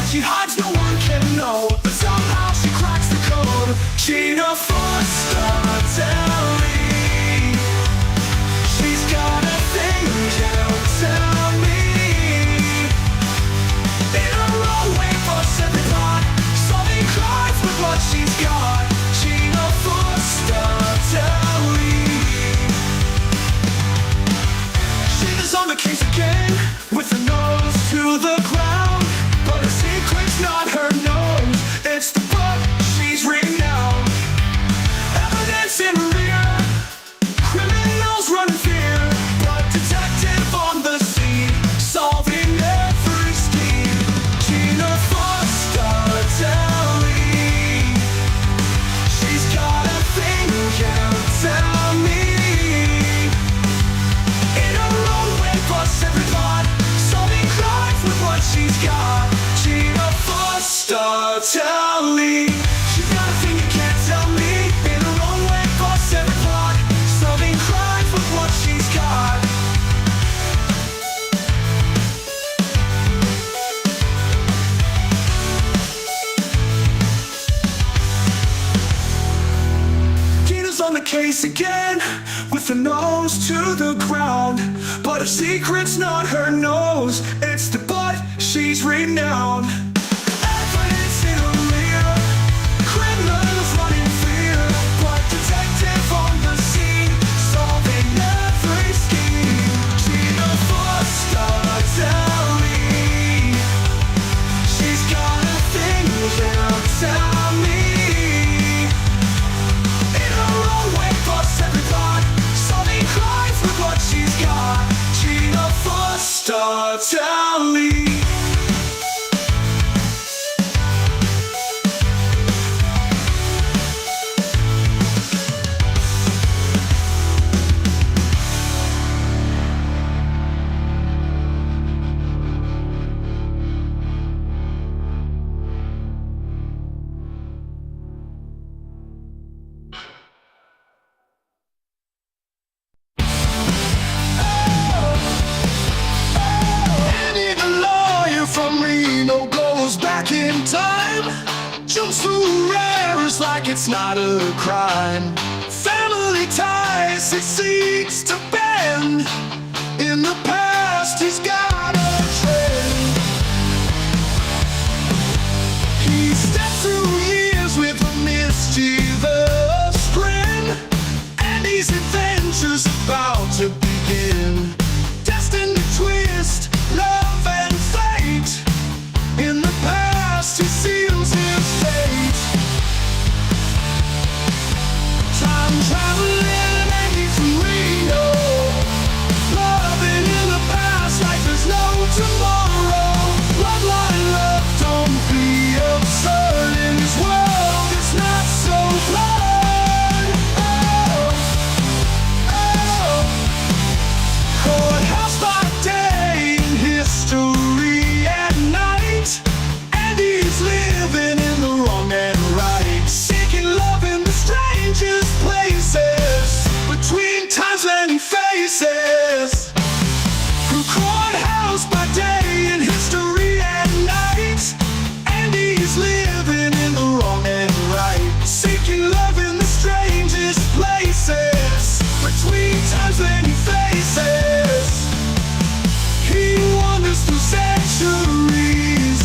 she hides no one can know, but somehow she cracks the code. Gina Foster-Telly. She's got a thing you tell me. In her own way, busts every plot, solving crimes with what she's got. Gina Foster-Telly. Gina's on the case again, with her nose to the ground, but her secret's not her nose, it's the book. She's renowned. Evidence in her ear, criminals run in fear, but detective on the scene, solving every scheme. Gina Foster-Telly. She's got a thing you tell me. In her own way, busts every plot, solving crimes with what she's got. Gina Foster-Telly. She's got a thing you can't tell me. In her own way, busts every plot, solving crimes with what she's got. Gina's on the case again, with her nose to the ground, but her secret's not her nose, it's the butt. She's renowned. Evidence in her rear, criminals run in fear, but detective on the scene, solving every scheme. Gina Foster-Telly. She's got a thing you tell me. In her own way, busts every plot, solving crimes with what she's got. Gina Foster-Telly. Andy the lawyer from Reno goes back in time, jumps through errors like it's not a crime. Family ties it seeks to bend. In the past he's got a trend. He steps through years with a mischievous grin, and his adventure's about to begin. Destined to twist love and fate. In the past he seals his fate. Time traveling and he's from Reno, loving in the past like there's no tomorrow. Bloodline love, don't be absurd. In his world it's not so blood. Courthouse by day, in history at night, and he's living in the wrong and right, seeking love in the strangest places, between times many faces. Through courthouse by day, in history at night, and he's living in the wrong and right, seeking love in the strangest places, between times many faces. He wanders through centuries,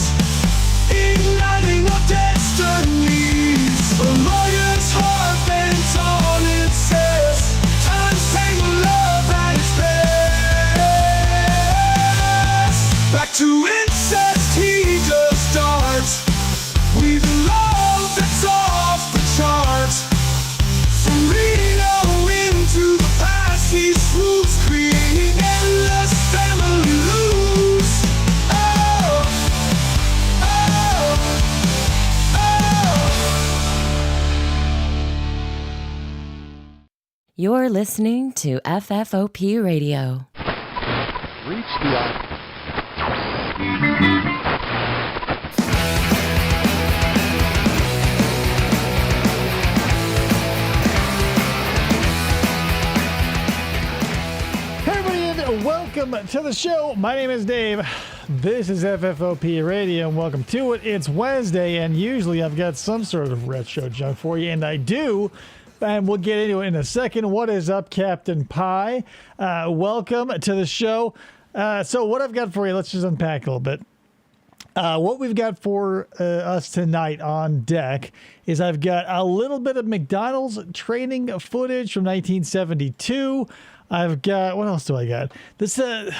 igniting our destinies. A lawyer's heart bent on it says, time's tangled love at its best. Back to incest he just starts, with love that's off the charts. From Reno into the past he swoops, creating endless family loops. Oh, oh, oh. You're listening to FFOP Radio. Reach the Welcome to the show. My name is Dave. This is FFOP Radio, and welcome to it. It's Wednesday, and usually I've got some sort of retro junk for you, and I do. And we'll get into it in a second. What is up, Captain Pie? Welcome to the show. So what I've got for you, let's just unpack a little bit. What we've got for us tonight on deck is I've got a little bit of McDonald's training footage from 1972. I've got, what else do I got? This, so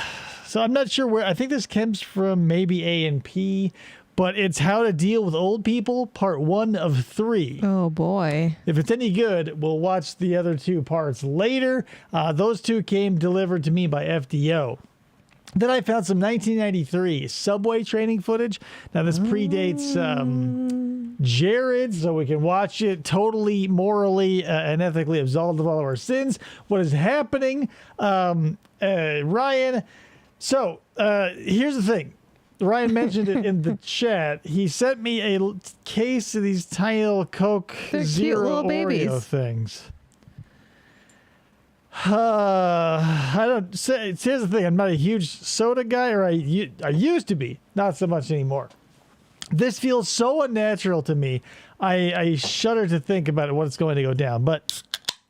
I'm not sure where, I think this comes from maybe A&P, but it's How to Deal with Old People, part 1 of 3. Oh, boy. If it's any good, we'll watch the other 2 parts later. Those 2 came delivered to me by FDO. Then I found some 1993 subway training footage. Now, this predates Jared, so we can watch it totally morally and ethically absolved of all of our sins. What is happening? Ryan. So, here's the thing. Ryan mentioned it in the chat. He sent me a case of these tiny little Coke They're Zero cute little Oreo babies. things. I don't say. Here's the thing. I'm not a huge soda guy, or I used to be. Not so much anymore. This feels so unnatural to me. I shudder to think about it, what it's going to go down. But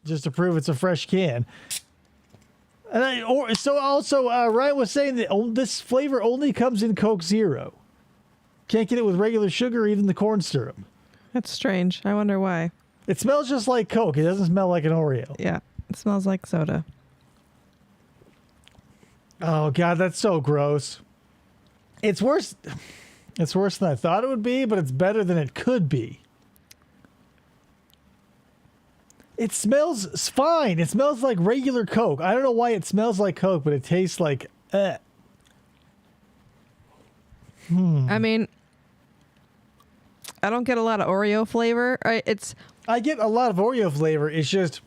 just to prove it's a fresh can. And Ryan was saying that this flavor only comes in Coke Zero. Can't get it with regular sugar or even the corn syrup. That's strange. I wonder why. It smells just like Coke. It doesn't smell like an Oreo. Yeah, it smells like soda. Oh, God, that's so gross. It's worse. It's worse than I thought it would be, but it's better than it could be. It smells fine. It smells like regular Coke. I don't know why it smells like Coke, but it tastes like I mean, I don't get a lot of Oreo flavor. I get a lot of Oreo flavor. It's just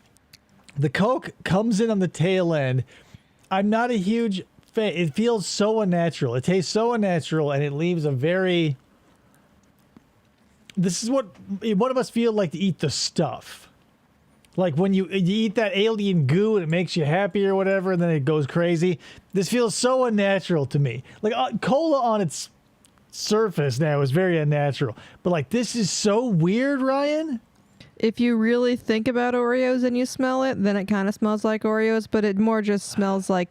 the Coke comes in on the tail end. I'm not a huge fan. It feels so unnatural. It tastes so unnatural, and it leaves a very... This is what one of us feel like to eat the stuff. Like when you eat that alien goo and it makes you happy or whatever, and then it goes crazy. This feels so unnatural to me. Like cola on its surface now is very unnatural. But like this is so weird, Ryan. If you really think about Oreos and you smell it, then it kind of smells like Oreos, but it more just smells like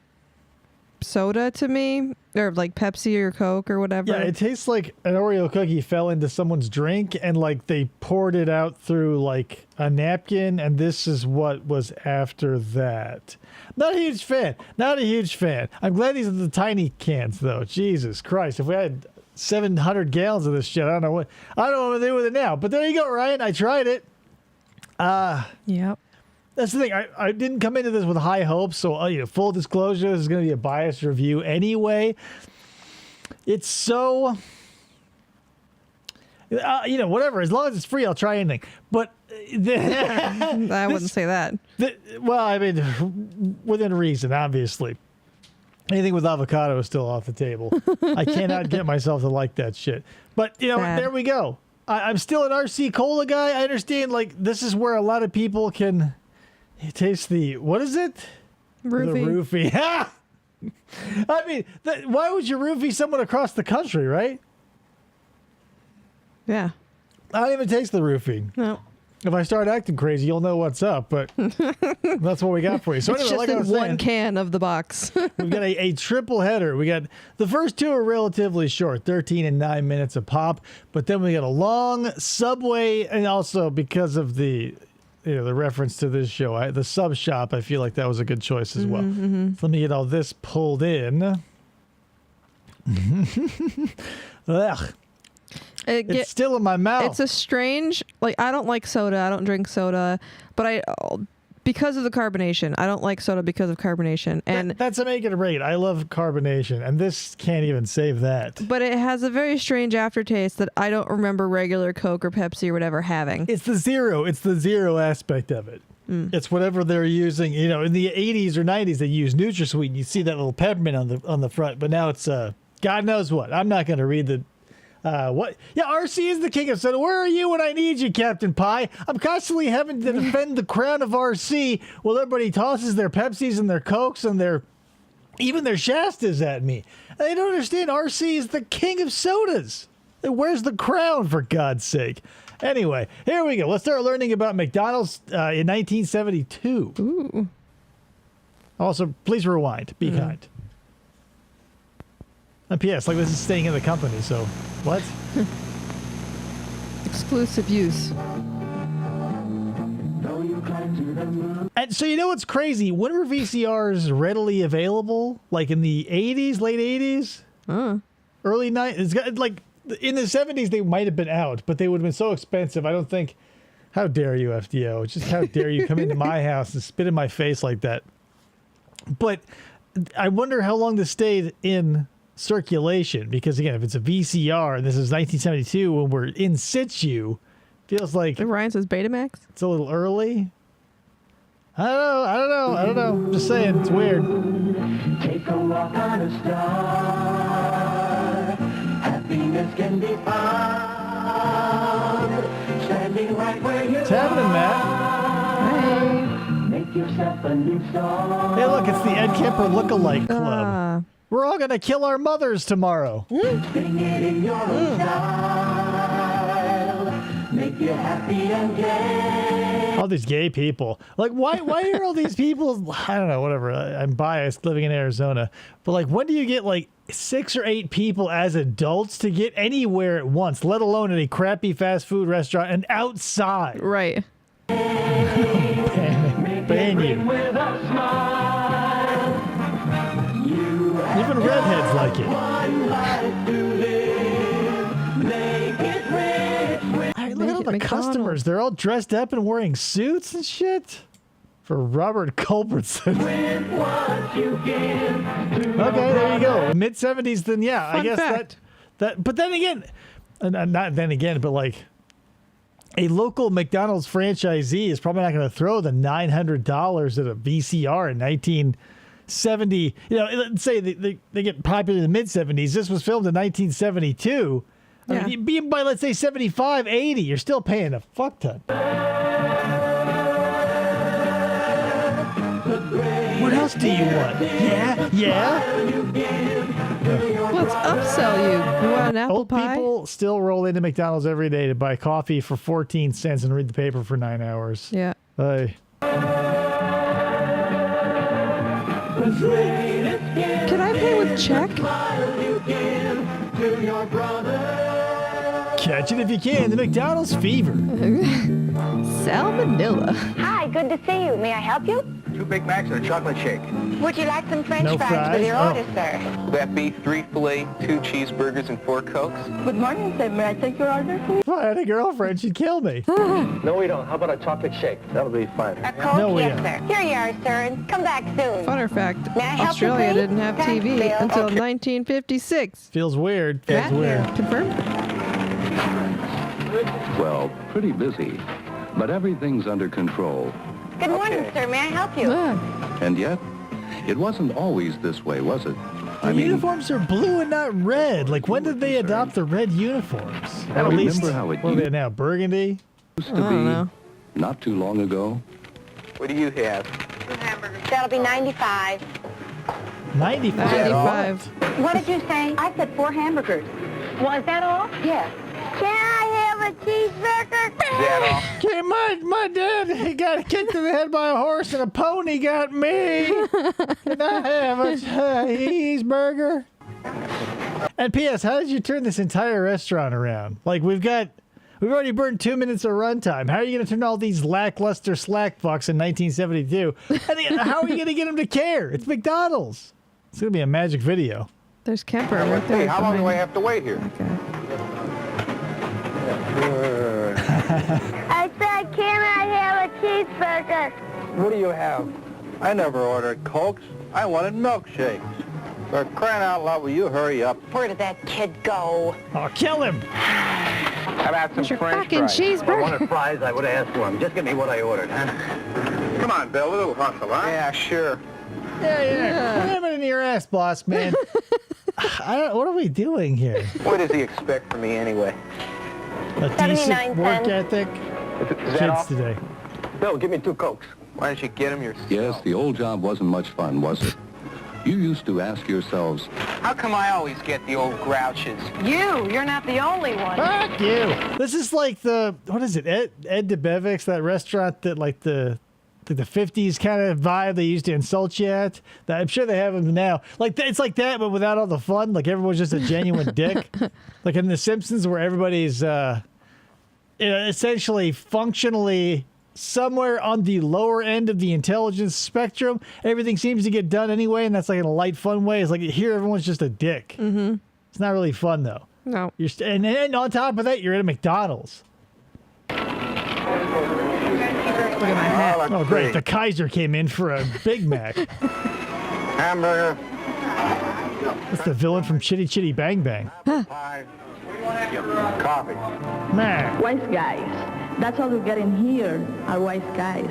soda to me, or like Pepsi or Coke or whatever. Yeah, it tastes like an Oreo cookie fell into someone's drink and like they poured it out through like a napkin, and this is what was after that. Not a huge fan. Not a huge fan. I'm glad these are the tiny cans though. Jesus Christ. If we had 700 gallons of this shit, I don't know what to do with it now. But there you go, Ryan. I tried it. Yep. That's the thing. I didn't come into this with high hopes, so full disclosure, this is going to be a biased review anyway. It's so, whatever. As long as it's free, I'll try anything. But I wouldn't say that. Well, I mean, within reason, obviously. Anything with avocado is still off the table. I cannot get myself to like that shit. But Sad. there we go. I'm still an RC Cola guy. I understand. Like this is where a lot of people can. Taste the, what is it? Roofie. The roofie. I mean, why would you roofie someone across the country, right? Yeah. I don't even taste the roofie. No. If I start acting crazy, you'll know what's up, but that's what we got for you. So It's anyway, just like I in was one saying, can of the box. we've got a triple header. We got the first 2 are relatively short, 13 and 9 minutes a pop, but then we got a long Subway, and also because of the reference to this show, the sub shop, I feel like that was a good choice as well. So let me get all this pulled in. Ugh. It's still in my mouth. It's a strange, I don't like soda. I don't drink soda, but because of the carbonation. I don't like soda because of carbonation. And that's a make it or break it. I love carbonation, and this can't even save that. But it has a very strange aftertaste that I don't remember regular Coke or Pepsi or whatever having. It's the zero aspect of it. It's whatever they're using. In the 80s or 90s, they used NutraSweet, and you see that little peppermint on the front. But now it's God knows what. I'm not going to read the What? Yeah, RC is the king of soda. Where are you when I need you, Captain Pie? I'm constantly having to defend the crown of RC while everybody tosses their Pepsis and their Cokes and their Even their Shasta's at me. They don't understand RC is the king of sodas. Where's the crown, for God's sake? Anyway, here we go. Let's start learning about McDonald's in 1972. Ooh. Also, please rewind. Be kind. And P.S. Like this is staying in the company, so what? Exclusive use. And so you know what's crazy? When were VCRs readily available? Like in the 80s, late 80s? Early 90s? Like in the 70s they might have been out, but they would have been so expensive. I don't think... How dare you, FDO? Just how dare you come into my house and spit in my face like that? But I wonder how long this stayed in circulation, because again, if it's a VCR and this is 1972 when we're in situ, feels like Ryan says Betamax. it's a little early. I don't know. I'm just saying, it's weird. Take a walk on a star. Happiness can be found. Standing right where you What's happening, Matt? Make yourself a new song. Hey, look, it's the Ed Kemper Lookalike Club. We're all gonna kill our mothers tomorrow. Sing it in your own style. Make you happy and gay. All these gay people. Like, why are all these people? I don't know, whatever. I'm biased living in Arizona. But, like, when do you get, like, 6 or 8 people as adults to get anywhere at once, let alone at a crappy fast food restaurant and outside? Right. Ban you. With a smile. You Even redheads like it. one life to live. Make it rich with Hey, look at all the McDonald's. customers. They're all dressed up and wearing suits and shit. For Robert Culbertson. what you give. Okay, there you go. Mid 70s, then yeah, I Fun guess fact. that. But then again, not then again, but like a local McDonald's franchisee is probably not going to throw the $900 at a VCR in 1970. You know, let's say they get popular in the mid 70s. This was filmed in 1972. Yeah. I mean, being by let's say 75, 80, you're still paying a fuck ton. What else do you want? Yeah. Let's upsell you. You want an apple Old pie? people still roll into McDonald's every day to buy coffee for 14 cents and read the paper for 9 hours. Yeah. Hey. Can I pay with check? Catch it if you can. The McDonald's fever. Salmonella. Hi, good to see you. May I help you? 2 Big Macs and a chocolate shake. Would you like some French No fries fries? with your Oh. order, sir? That be 3 filet, 2 cheeseburgers, and 4 Cokes? Good morning, sir. May I take your order, please? If I had a girlfriend, she'd kill me. No, we don't. How about a chocolate shake? That'll be fine. A Coke? No, we yes, don't. sir. Here you are, sir, and come back soon. Funner fact, May I help you, Australia please? didn't have Thanks, TV Bill. until Okay. 1956. Feels weird. Matt, Feels weird. confirmed? Well, pretty busy, but everything's under control. Good morning, sir. May I help you? Ah, And yet, it wasn't always this way, was it? The uniforms are blue and not red. Like, when did they adopt the red uniforms? I At least, remember how it what are they now, burgundy? used I to don't be know. not too long ago. What do you have? That'll be 95. 95. 95. What did you say? I said 4 hamburgers. Was that all? Yes. Can I have a cheeseburger? Is that all? Okay, my dad, he got kicked in the head by a horse and a pony got me. Can I have a cheeseburger? And P.S., how did you turn this entire restaurant around? Like, we've already burned 2 minutes of runtime. How are you going to turn all these lackluster slack fucks in 1972? And how are you going to get them to care? It's McDonald's. It's going to be a magic video. There's Kemper right there. Hey, how long do I behind. have to wait here? Okay. I said, can I have a cheeseburger? What do you have? I never ordered Cokes. I wanted milkshakes. For crying out loud, will you hurry up? Where did that kid go? Oh, kill him. How about some Where's your French fucking fries? cheeseburger? Fries, I would have asked for them. Just give me what I ordered, huh? Come on, Bill, a little hustle, huh? Yeah, sure. Yeah. Ram it in your ass, boss man. What are we doing here? What does he expect from me anyway? A decent 79 work cents. ethic. Is that all? Kids today. Bill, give me 2 Cokes. Why don't you get him yourself? Yes, the old job wasn't much fun, was it? You used to ask yourselves, How come I always get the old grouches? You're not the only one. Fuck you. This is like what is it? Ed DeBevick's, that restaurant that like the 50s kind of vibe they used to insult you at. I'm sure they have them now. Like it's like that, but without all the fun. Like everyone's just a genuine dick. Like in The Simpsons, where everybody's essentially functionally somewhere on the lower end of the intelligence spectrum. Everything seems to get done anyway, and that's like in a light, fun way. It's like here, everyone's just a dick. Mm-hmm. It's not really fun though. No. And on top of that, you're at a McDonald's. Look at my hat. Oh, great. The Kaiser came in for a Big Mac. Hamburger, That's the villain from Chitty Chitty Bang Bang. pie, coffee. Man. Wise guys. That's all we get in here, are wise guys.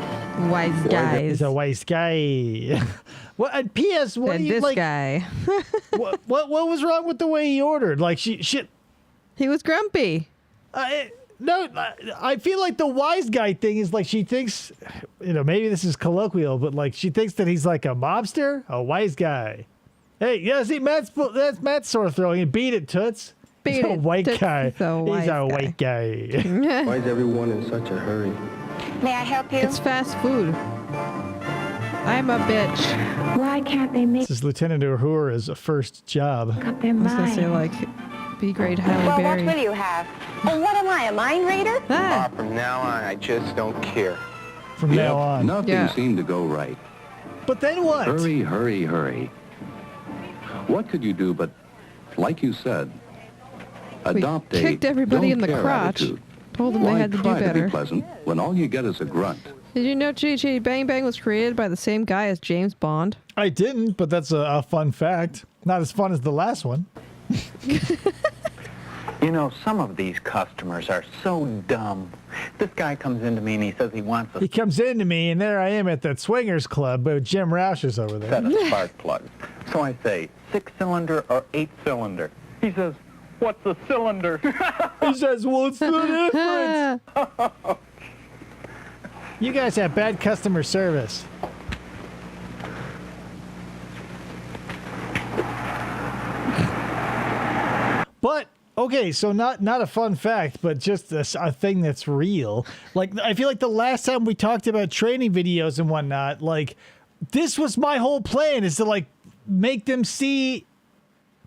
Wise guys. He's a wise guy. What? And P.S. What do And you this like? guy. What was wrong with the way he ordered? Like she He was grumpy. no, I feel like the wise guy thing is like she thinks, maybe this is colloquial, but like she thinks that he's like a mobster, a wise guy. Hey, yeah, see, that's Matt's sort of throwing it. Beat it, Toots. He's Beat a it, white Toots. guy. He's a wise guy. white guy. Why is everyone in such a hurry? May I help you? It's fast food. I'm a bitch. Why can't they make This is Lieutenant Uhura's first job. up their I was gonna mind? say like, B grade Halle Well, what Berry. will you have? Oh, what am I, a mind reader? Ah, From now on, I just don't care. From now on. nothing Yeah. seemed to go right. But then what? Hurry, hurry, hurry. What could you do but, like you said, adopt a kicked everybody in the don't care crotch. attitude? Told them Why they had to do try to better. be pleasant when all you get is a grunt? Did you know Chitty Chitty Bang Bang was created by the same guy as James Bond? I didn't, but that's a fun fact. Not as fun as the last one. You know, some of these customers are so dumb. This guy comes into me and he says he wants a He comes into me, and there I am at that swingers club, but Jim Roush is over there. set of spark plugs. So I say, 6-cylinder or 8-cylinder? He says, what's a cylinder? He says, "What's the difference?" You guys have bad customer service. But okay, so not a fun fact, but just a thing that's real. Like I feel like the last time we talked about training videos and whatnot, like this was my whole plan, is to like make them see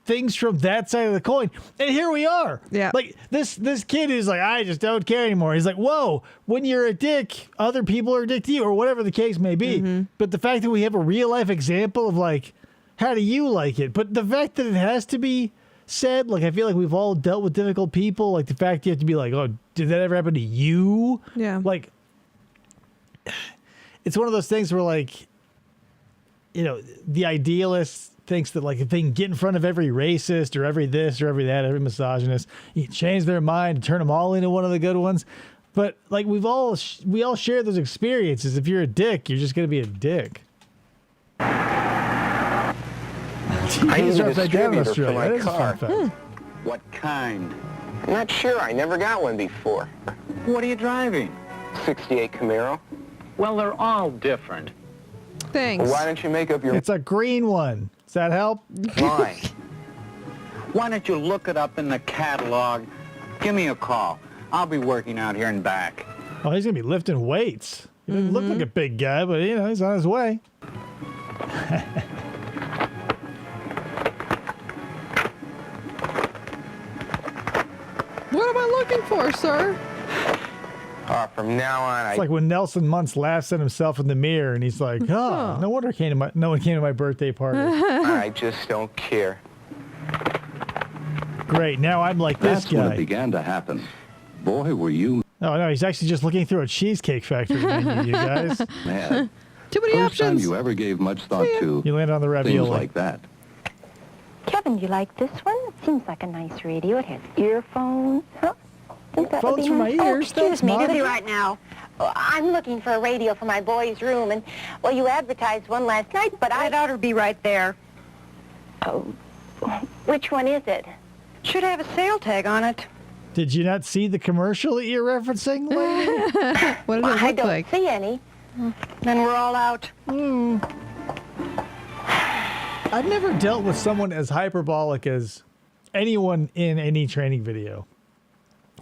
things from that side of the coin. And here we are. Yeah. Like this kid who's like, I just don't care anymore. He's like, whoa, when you're a dick, other people are a dick to you, or whatever the case may be. But the fact that we have a real life example of like, how do you like it? But the fact that it has to be said, like I feel like we've all dealt with difficult people. Like the fact you have to be like, oh, did that ever happen to you? Yeah. Like, it's one of those things where like, the idealist thinks that like if they can get in front of every racist or every this or every that, every misogynist, you can change their mind and turn them all into one of the good ones. But like we all share those experiences. If you're a dick, you're just gonna be a dick. I He's need a upside down in distributor for Australia. my That is a fun car. fact. What kind? I'm not sure. I never got one before. What are you driving? 68 Camaro. Well, they're all different. Thanks. Why don't you make up your It's a green one. Does that help? mind? Why don't you look it up in the catalog? Give me a call. I'll be working out here and back. Oh, he's gonna be lifting weights. He doesn't look like a big guy, but he's on his way. What am I looking for, sir? From now on, It's like when Nelson Muntz laughs at himself in the mirror, and he's like, "Oh, no wonder no one came to my birthday party." I just don't care. Great, now I'm like this That's when it guy. began to happen. Boy, were you Oh no, he's actually just looking through a Cheesecake Factory menu, you guys. mad. Too many First time options. you ever gave much thought to You landed on the things ravioli. like that. Kevin, do you like this one? It seems like a nice radio. It has earphones. Huh? Think that would Phones be for my nice? ears. Excuse Thanks, me, Monica. busy right now. I'm looking for a radio for my boy's room, and, well, you advertised one last night, but it ought to be right there. Oh, which one is it? Should have a sale tag on it. Did you not see the commercial that you're referencing, lady? What did it I look don't like? see any. Then we're all out. I've never dealt with someone as hyperbolic as anyone in any training video.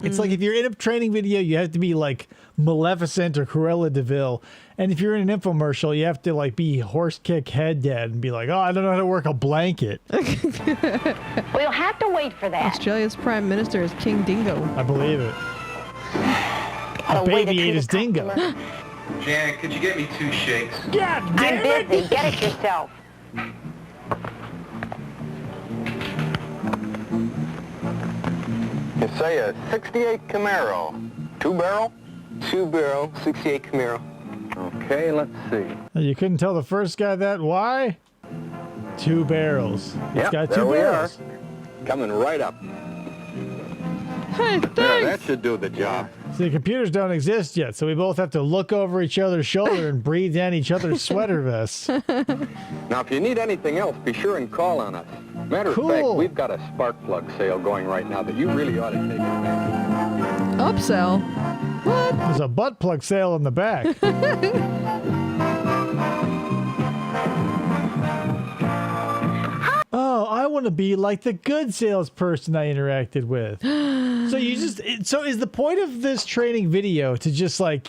It's like if you're in a training video, you have to be like Maleficent or Cruella de Vil. And if you're in an infomercial, you have to like be horse kick head dead and be like, oh, I don't know how to work a blanket. We'll have to wait for that. Australia's prime minister is King Dingo. I believe it. A way to Baby treat ate a his dingo. customer. Janet, could you get me 2 shakes? God damn I'm busy. Get it yourself. You say a 68 Camaro. 2-barrel? 2-barrel, 68 Camaro. Okay, let's see. You couldn't tell the first guy that. Why? 2 barrels. It's Yep, got there 2 we barrels. Coming right up. Hey, There, thanks. that should do the job. See, computers don't exist yet, so we both have to look over each other's shoulder and breathe down each other's sweater vests. Now, if you need anything else, be sure and call on us. Matter of Cool. fact, we've got a spark plug sale going right now that you really ought to take advantage of. Upsell. What? There's a butt plug sale in the back. Oh, I want to be like the good salesperson I interacted with. So is the point of this training video to just like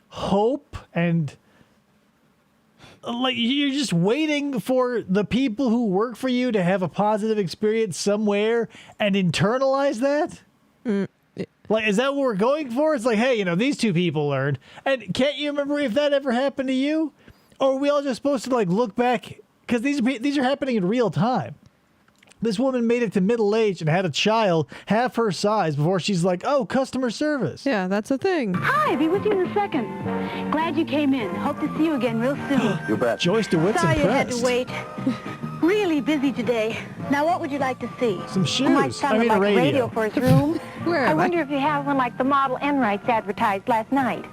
hope and like you're just waiting for the people who work for you to have a positive experience somewhere and internalize that? Like, is that what we're going for? It's like, hey, you know, these 2 people learned. And can't you remember if that ever happened to you? Or are we all just supposed to, like, look back? Because these are happening in real time. This woman made it to middle age and had a child half her size before she's like, oh, customer service. Yeah, that's a thing. Hi, be with you in a second. Glad you came in. Hope to see you again real soon. You bet. Joyce DeWitt's Sorry you had impressed. to wait. Really busy today. Now, what would you like to see? Some My shoes. son I would mean, like a radio. a radio for his room. Where I am I? wonder if you have one like the Model N rights advertised last night.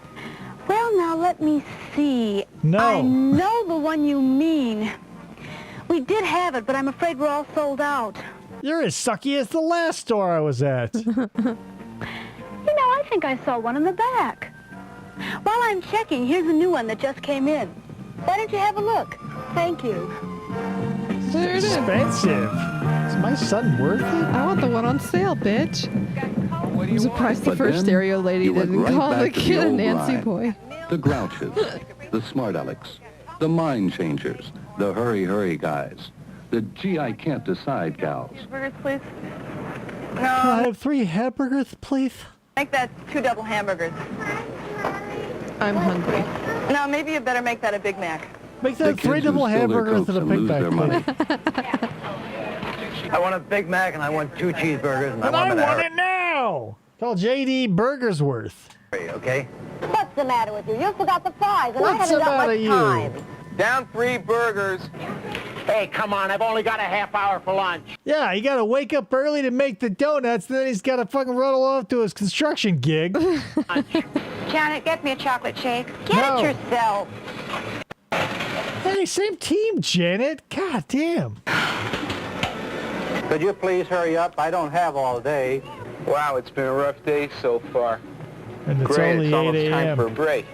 Well, now, let me see. No. I know the one you mean. We did have it, but I'm afraid we're all sold out. You're as sucky as the last store I was at. You know, I think I saw one in the back. While I'm checking, here's a new one that just came in. Why don't you have a look? Thank you. There it is. Expensive. Is my son worth it? I want the one on sale, bitch. I'm surprised the But first then stereo lady you went didn't right call back the to the kid a old Nancy rhyme. boy. The grouches, the smart alecks, the mind changers, the hurry guys, the gee I can't decide gals. Burgers, please. Can I have 3 hamburgers, please? Make that 2 double hamburgers. I'm hungry. No, maybe you better make that a Big Mac. Make The that kids 3 who double spill their hamburgers Cokes and a and Big lose Mac, their money. please. I want a Big Mac and I want 2 cheeseburgers and And I want it now! Call JD Burgersworth. Okay? What's the matter with you? You forgot the fries, and What's I haven't the got matter much you? time. Down 3 burgers. Hey, come on, I've only got a half hour for lunch. Yeah, he got to wake up early to make the donuts, and then he's got to fucking run off to his construction gig. Janet, get me a chocolate shake. Get No. it yourself. Hey, same team, Janet. God damn. Could you please hurry up? I don't have all day. Wow, it's been a rough day so far. And it's Great, only it's 8 almost time for a a.m. break.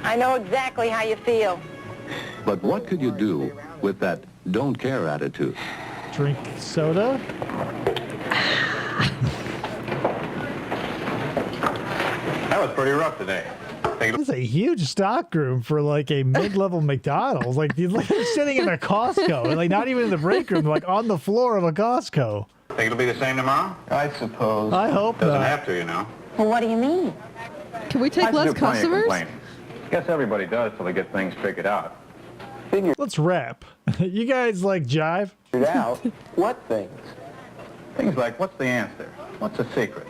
I know exactly how you feel. But what could you do with that don't care attitude? Drink soda? That was pretty rough today. That's a huge stock room for like a mid-level McDonald's. Like you're sitting in a Costco, like not even in the break room, like on the floor of a Costco. Think it'll be the same tomorrow? I suppose. I hope Doesn't not. have to, you know. Well, what do you mean? Can we take less customers? Guess everybody does till they get things figured out. Let's wrap. You guys like jive? Figured out what things? Things like, what's the answer? What's the secret?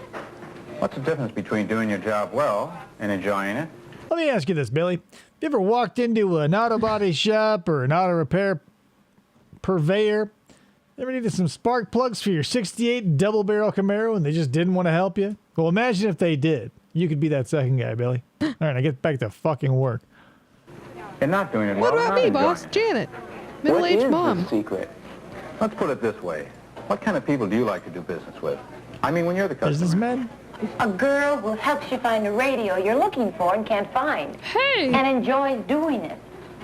What's the difference between doing your job well and enjoying it? Let me ask you this, Billy. You ever walked into an auto body shop or an auto repair purveyor? You ever needed some spark plugs for your 68 double barrel Camaro and they just didn't want to help you? Well, imagine if they did. You could be that second guy, Billy. All right, I get back to fucking work. You're not doing it What well. about not me, enjoying boss? it. Janet. What Middle-aged is mom. the secret? Let's put it this way. What kind of people do you like to do business with? I mean, when you're the customer. Businessmen? A girl who helps you find a radio you're looking for and can't find. Hey! And enjoys doing it.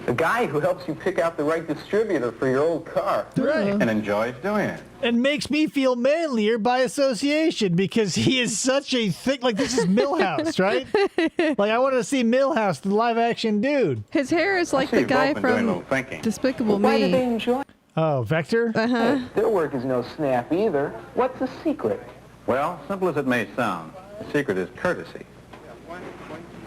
The guy who helps you pick out the right distributor for your old car. Right. And enjoys doing it. And makes me feel manlier by association because he is such a thick, like this is Milhouse, right? Like I want to see Milhouse, the live action dude. His hair is like see the you've both guy been doing a from little thinking. Despicable Why do they Me. enjoy? Oh, Vector? Uh-huh. Their work is no snap either. What's the secret? Well, simple as it may sound, the secret is courtesy.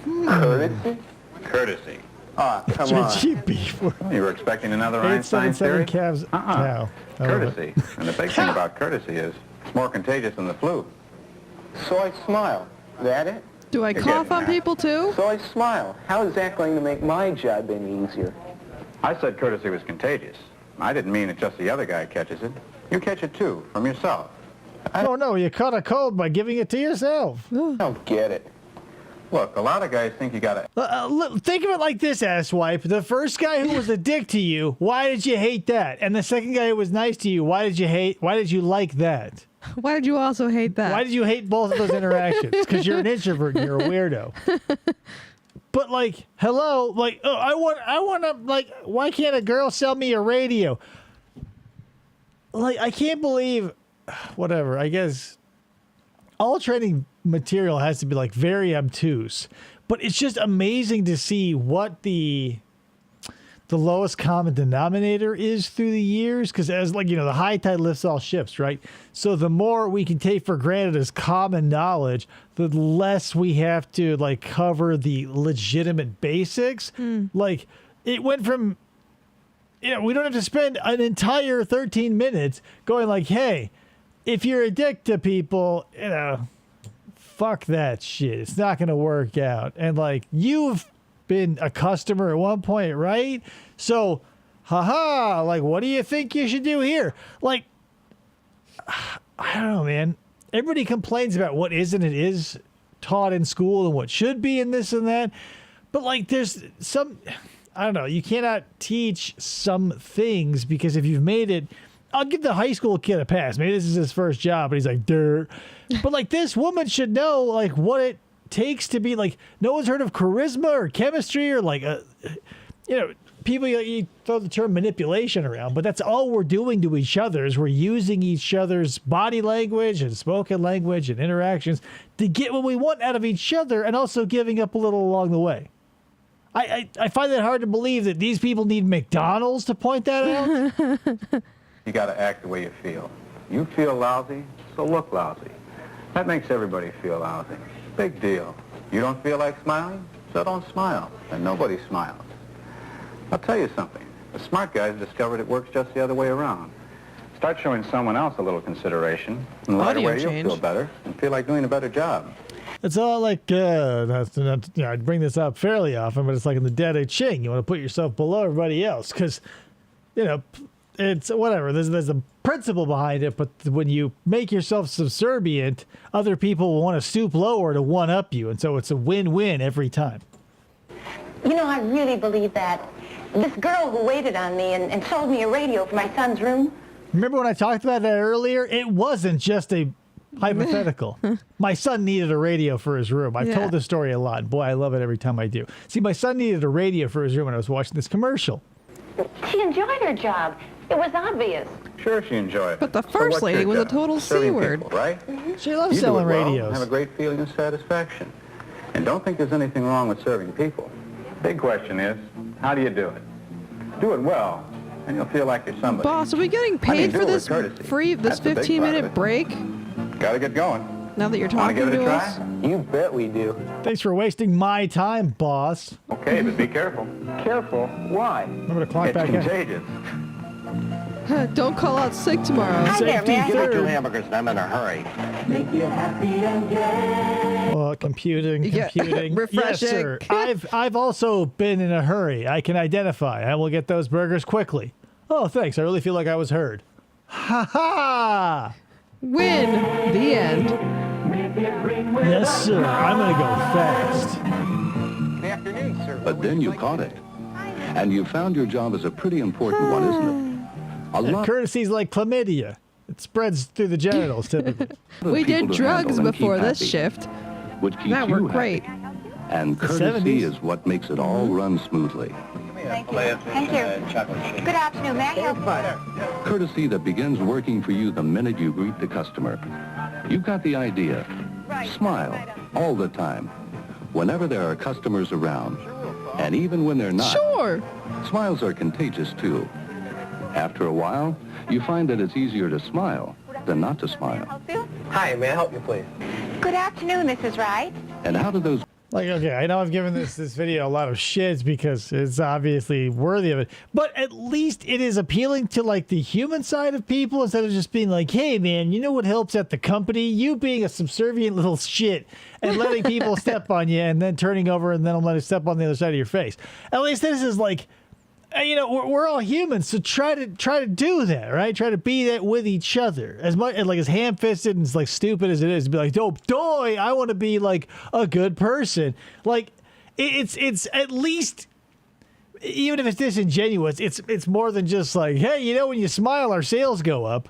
Courtesy? Courtesy. Ah, come on. GP4. You were expecting another Einstein 877 theory? Cavs. No. I love it. Courtesy. And the big thing about courtesy is it's more contagious than the flu. So I smile. That it? Do I You're cough getting on that. people too? So I smile. How is that going to make my job any easier? I said courtesy was contagious. I didn't mean that just the other guy catches it. You catch it too, from yourself. Oh, no, you caught a cold by giving it to yourself. I don't get it. Look, a lot of guys think you gotta... Think of it like this, asswipe. The first guy who was a dick to you, why did you hate that? And the second guy who was nice to you, why did you like that? Why did you also hate that? Why did you hate both of those interactions? Because you're an introvert and you're a weirdo. But like, hello, like, oh, I want to, like, why can't a girl sell me a radio? Like, I can't believe, whatever, I guess all training material has to be like very obtuse, but it's just amazing to see what the lowest common denominator is through the years, because as like, you know, the high tide lifts all ships, right? So the more we can take for granted as common knowledge, the less we have to like cover the legitimate basics. Like it went from, you know, we don't have to spend an entire 13 minutes going like, hey, if you're a dick to people, you know, fuck that shit. It's not going to work out. And like, you've been a customer at one point, right? So, haha, like, what do you think you should do here? Like, I don't know, man. Everybody complains about what is and it is taught in school and what should be and this and that. But like, there's some, I don't know, you cannot teach some things because if you've made it, I'll give the high school kid a pass. Maybe this is his first job, but he's like, dirt. But like, this woman should know like what it takes to be like, no one's heard of charisma or chemistry or like, you know, people, you throw the term manipulation around, but that's all we're doing to each other is we're using each other's body language and spoken language and interactions to get what we want out of each other and also giving up a little along the way. I find it hard to believe that these people need McDonald's to point that out. You gotta act the way you feel. You feel lousy, so look lousy. That makes everybody feel lousy. Big deal. You don't feel like smiling, so don't smile. And nobody smiles. I'll tell you something. The smart guys discovered it works just the other way around. Start showing someone else a little consideration, and right away you'll feel better and feel like doing a better job. It's all like, I bring this up fairly often, but it's like in the dead of Ching. You want to put yourself below everybody else because, you know, it's whatever. There's a principle behind it, but when you make yourself subservient, other people will want to stoop lower to one-up you, and so it's a win-win every time. You know, I really believe that. This girl who waited on me and sold me a radio for my son's room. Remember when I talked about that earlier? It wasn't just a hypothetical. My son needed a radio for his room. I've told this story a lot. And boy, I love it every time I do. See, my son needed a radio for his room when I was watching this commercial. She enjoyed her job. It was obvious. Sure, she enjoyed it. But the So first what's lady your was a job? total Serving C-word. people, right? She loves You do selling it well, radios. Have a great feeling of satisfaction. And don't think there's anything wrong with serving people. Big question is, how do you do it? Do it well, and you'll feel like you're somebody. Boss, are we getting paid do for it with this courtesy. this That's the big part of 15-minute it. break? Gotta get going. Now that you're Wanna talking give it a to try? us? You bet we do. Thanks for wasting my time, boss. Okay, but be careful. Careful. Why? Remember to clock It's back in. contagious. Don't call out sick tomorrow. Hi there, Safety man. third. hamburgers, and I'm in a hurry. Oh, computing. Yeah, Yes, refreshing. sir. I've also been in a hurry. I can identify. I will get those burgers quickly. Oh, thanks. I really feel like I was heard. Ha ha! Win. The end. Yes, sir. I'm gonna go fast. Good afternoon, sir. But then you caught it. And you found your job as a pretty important one, isn't it? A lot Courtesy's like chlamydia. It spreads through the genitals typically. of We people did to drugs handle and before keep this happy, shift. which keeps That you worked great. happy. And The courtesy 70s. is what makes it all run smoothly. Thank you. Thank you. Good afternoon. May I help you? Courtesy that begins working for you the minute you greet the customer. You've got the idea. Smile all the time, whenever there are customers around, and even when they're not. Sure. Smiles are contagious, too. After a while, you find that it's easier to smile than not to smile. Help you? Hi, may I help you, please? Good afternoon, Mrs. Wright. And how do those Like, okay, I know I've given this video a lot of shits because it's obviously worthy of it, but at least it is appealing to like the human side of people instead of just being like, hey man, you know what helps at the company? You being a subservient little shit and letting people step on you and then turning over and then letting step on the other side of your face. At least this is like, you know, we're all humans, so try to do that, right? Try to be that with each other. As much like as ham-fisted and as like stupid as it is, to be like, oh, doy, I want to be like a good person. Like, it's at least, even if it's disingenuous, it's more than just like, hey, you know, when you smile, our sales go up.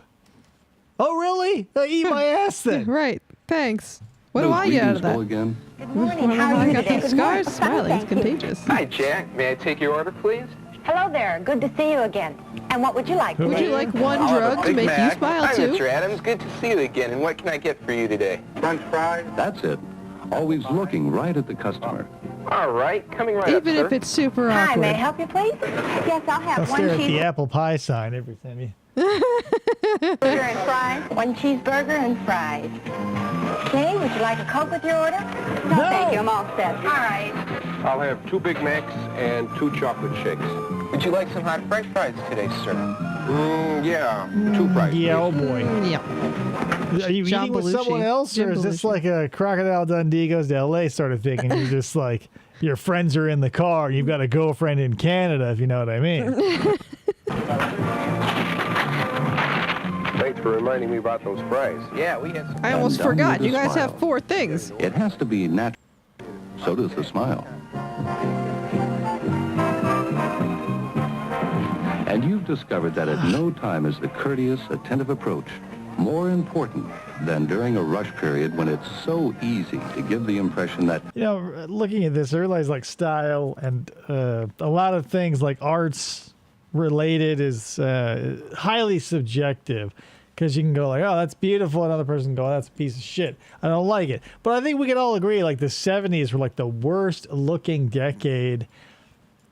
Oh, really? Eat my ass then. Right. Thanks. What do those I get out of greetings go that? again? Good morning. How are I you got today? these Good morning. scars. Smiling is Thank you. contagious. Hi, Jack. May I take your order, please? Hello there. Good to see you again. And what would you like? Would you like one I'll have a drug to Big make Mac. you smile Hi, too? Mr. Adams. Good to see you again. And what can I get for you today? French fries? That's it. Always looking right at the customer. All right. Coming right up, Even sir. if it's super Hi, awkward. may I help you, please? Yes, I'll have I'll one stare at the cheeseburger apple pie sign every time you... and fries. One cheeseburger and fries. Okay, would you like a Coke with your order? No, thank you. I'm all set. All right. I'll have 2 Big Macs and 2 chocolate shakes. Would you like some hot French fries today, sir? Yeah, 2 fries. Yeah, oh boy. Yeah. Are you eating with someone else, or is this like a Crocodile Dundee goes to L.A. sort of thing, and you're just like, your friends are in the car, and you've got a girlfriend in Canada, if you know what I mean? Thanks for reminding me about those fries. Yeah, we have some. I almost done forgot. with You the guys smile. have 4 things. It has to be natural. So does the smile. And you've discovered that at no time is the courteous, attentive approach more important than during a rush period when it's so easy to give the impression that You know, looking at this, I realize like style and a lot of things like arts related is highly subjective. Because you can go like, oh, that's beautiful. Another person can go, oh, that's a piece of shit. I don't like it. But I think we can all agree like the 70s were like the worst looking decade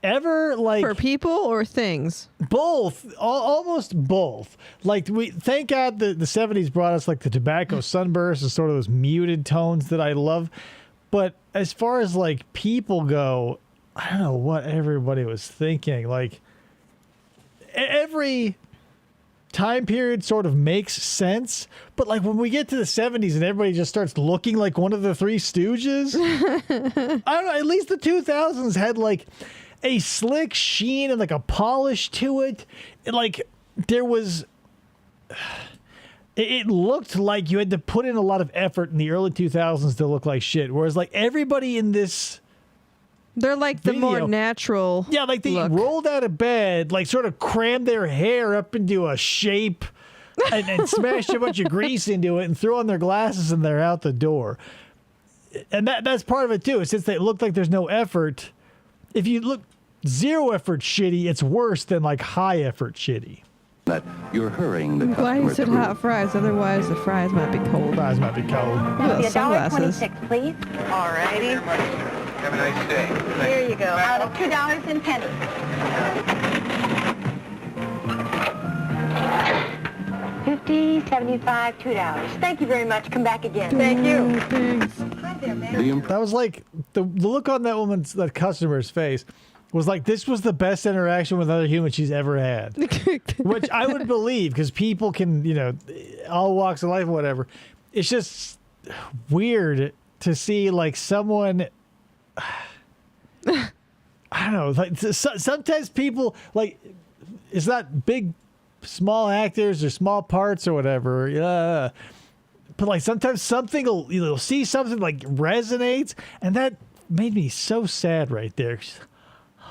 ever. Like For people or things? both, almost both. Like thank God the 70s brought us like the tobacco sunburst and sort of those muted tones that I love. But as far as like people go, I don't know what everybody was thinking. Like every time period sort of makes sense, but like when we get to the 70s and everybody just starts looking like one of the Three Stooges, I don't know, at least the 2000s had like a slick sheen and like a polish to it. Like there was, it looked like you had to put in a lot of effort in the early 2000s to look like shit, whereas like everybody in this They're like the more video. natural. Yeah, like they look. rolled out of bed, like sort of crammed their hair up into a shape and smashed a bunch of grease into it and threw on their glasses and they're out the door. And that's part of it too. Since they look like there's no effort, if you look zero effort shitty, it's worse than like high effort shitty. that you're hurrying the I'm glad customer you said through. hot fries. Otherwise, the fries might be cold. Fries might be cold. Look at those sunglasses. $1.26, please. All righty. Have a nice day. Here you go. Out of $2 and pennies. 50, 75, $2. Thank you very much. Come back again. Thank you. Thanks. Hi there, ma'am. That was like the look on that customer's face was like this was the best interaction with another human she's ever had, which I would believe because people can, you know, all walks of life or whatever. It's just weird to see like someone. I don't know. Like sometimes people like it's not big, small actors or small parts or whatever. But like sometimes something you'll see something like resonates, and that made me so sad right there.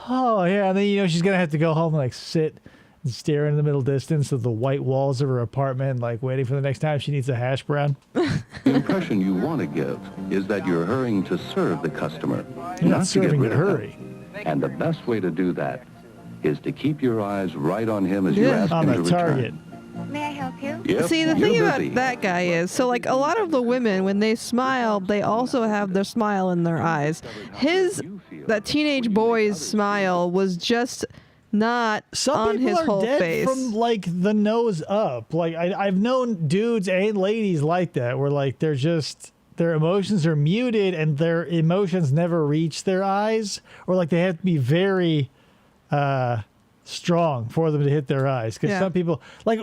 Oh yeah, and then you know she's gonna have to go home and like sit and stare in the middle distance of the white walls of her apartment, like waiting for the next time she needs a hash brown. The impression you want to give is that you're hurrying to serve the customer, You're not to get serving rid in a of them. hurry. And the best way to do that is to keep your eyes right on him as you Yeah. ask On him to the target. return. May I help you? Yep, See, the you're thing about busy. that guy is, so like a lot of the women, when they smile, they also have their smile in their eyes. That teenage boy's smile was just not Some on people his are whole dead face. from like the nose up. Like I've known dudes and ladies like that, where like they're just their emotions are muted and their emotions never reach their eyes, or like they have to be very strong for them to hit their eyes. Because Yeah. some people, like,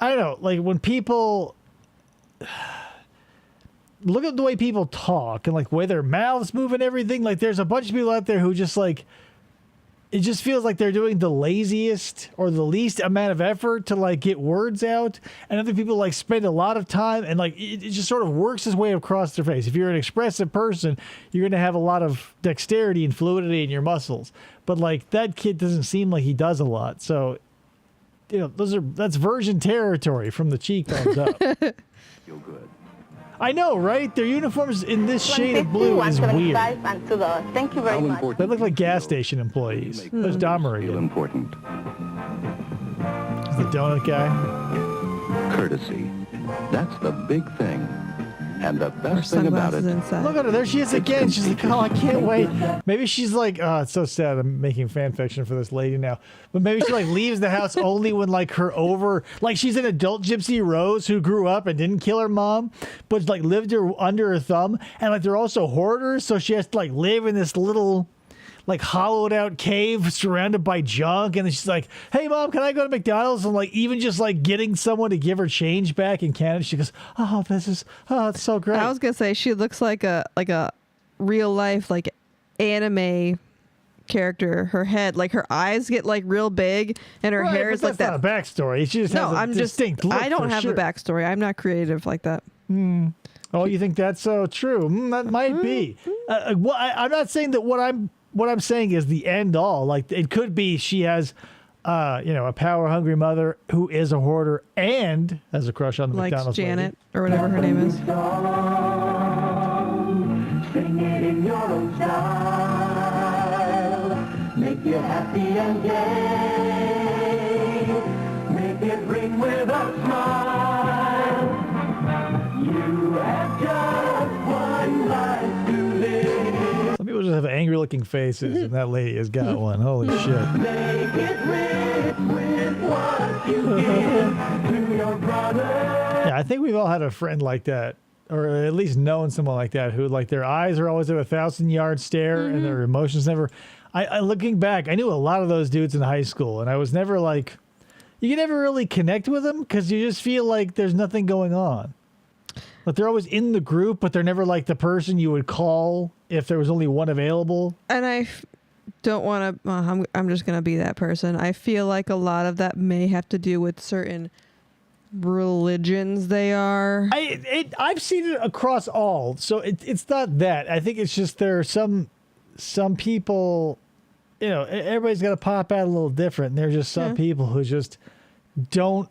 I don't know, like when people look at the way people talk and like the way their mouths move and everything. Like there's a bunch of people out there who just like, it just feels like they're doing the laziest or the least amount of effort to like get words out, and other people like spend a lot of time, and like it just sort of works its way across their face. If you're an expressive person, you're going to have a lot of dexterity and fluidity in your muscles, but like that kid doesn't seem like he does a lot. So, you know, that's virgin territory from the cheekbones up. Feel good. I know, right? Their uniforms in this shade of blue is weird. Thank you very How much. important They look like do you gas feel station employees. make There's customers feel Dahmer important? the donut guy. Courtesy. That's the big thing. And the Or best thing about sunglasses it, inside. Look at her. There she is again. She's like, oh, I can't wait. Maybe she's like, oh, it's so sad. I'm making fan fiction for this lady now. But maybe she like leaves the house only when like like she's an adult Gypsy Rose who grew up and didn't kill her mom, but like lived her under her thumb. And like they're also hoarders. So she has to like live in this little like hollowed out cave surrounded by junk. And then she's like, hey mom, can I go to McDonald's? And like even just like getting someone to give her change back in Canada, she goes, oh, it's so great. I was gonna say she looks like a real life like anime character. Her head, like her eyes get like real big, and her Right, hair but is like that's that. not a backstory. She just No, has a I'm just. distinct look I don't for have sure. a backstory. I'm not creative like that. Oh, you think that's so true? That might be. Well, I'm not saying that what I'm saying is the end all. Like it could be she has, a power hungry mother who is a hoarder and has a crush on the Like McDonald's lady. Janet or whatever her name is. Sing it in your own style. Make you happy and gay. Make it ring with a smile. You have just one life to live. Some people just have angry looking faces, and that lady has got one. Holy shit. Make it rich with what you give to your brother. Yeah, I think we've all had a friend like that, or at least known someone like that, who like their eyes are always at 1,000-yard stare and their emotions never. I looking back, I knew a lot of those dudes in high school, and I was never like, you can never really connect with them because you just feel like there's nothing going on. Like they're always in the group, but they're never like the person you would call if there was only one available. And don't want to. I'm just gonna be that person. I feel like a lot of that may have to do with certain religions they are. I've seen it across all, so it's not that. I think it's just there are some people, everybody's got to pop out a little different. And there's just some people who just don't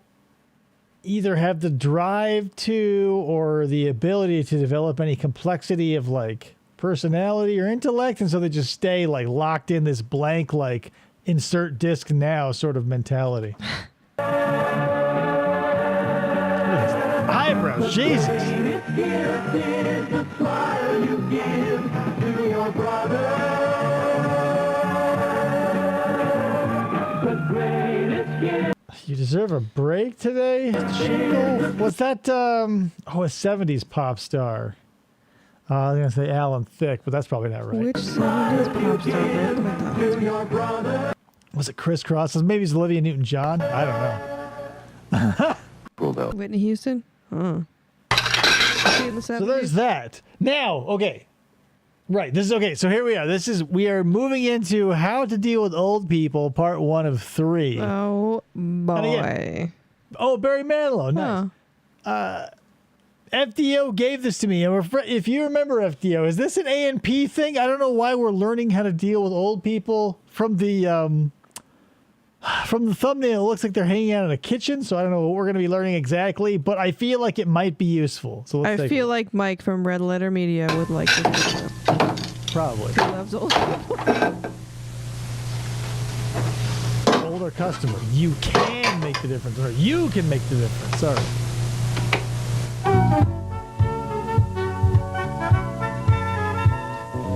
either have the drive to or the ability to develop any complexity of like personality or intellect, and so they just stay like locked in this blank like insert disc now sort of mentality. Eyebrows, Jesus. You deserve a break today, Shingle? What's that? A 70s pop star. I was going to say Alan Thicke, but that's probably not right. Which 70s pop star broke McDonald's? Was it Criss Cross? Maybe it's Olivia Newton-John? I don't know. pulled out. Whitney Houston? Huh. She in the So 70s? there's that. Now, okay. Right. This is okay. So here we are. We are moving into how to deal with old people, part 1 of 3. Oh, boy. again, Oh, Barry Manilow. Nice. FDO gave this to me. If you remember FDO, is this an A&P thing? I don't know why we're learning how to deal with old people from the thumbnail. It looks like they're hanging out in a kitchen, so I don't know what we're going to be learning exactly, but I feel like it might be useful. So let's I take feel it. like Mike from Red Letter Media would like this video. Probably. He loves old people. their customer. You can make the difference, or you can make the difference. Sorry.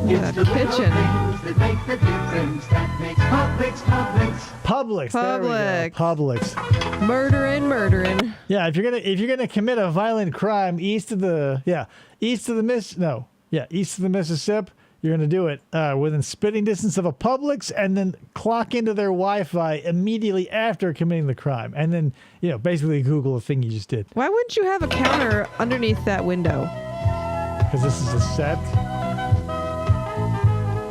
Yeah, the kitchen. Publix. There we go. Publix. Murdering. Yeah, if you're gonna commit a violent crime east of the Mississippi, you're gonna do it within spitting distance of a Publix, and then clock into their Wi-Fi immediately after committing the crime, and then basically Google the thing you just did. Why wouldn't you have a counter underneath that window? Because this is a set.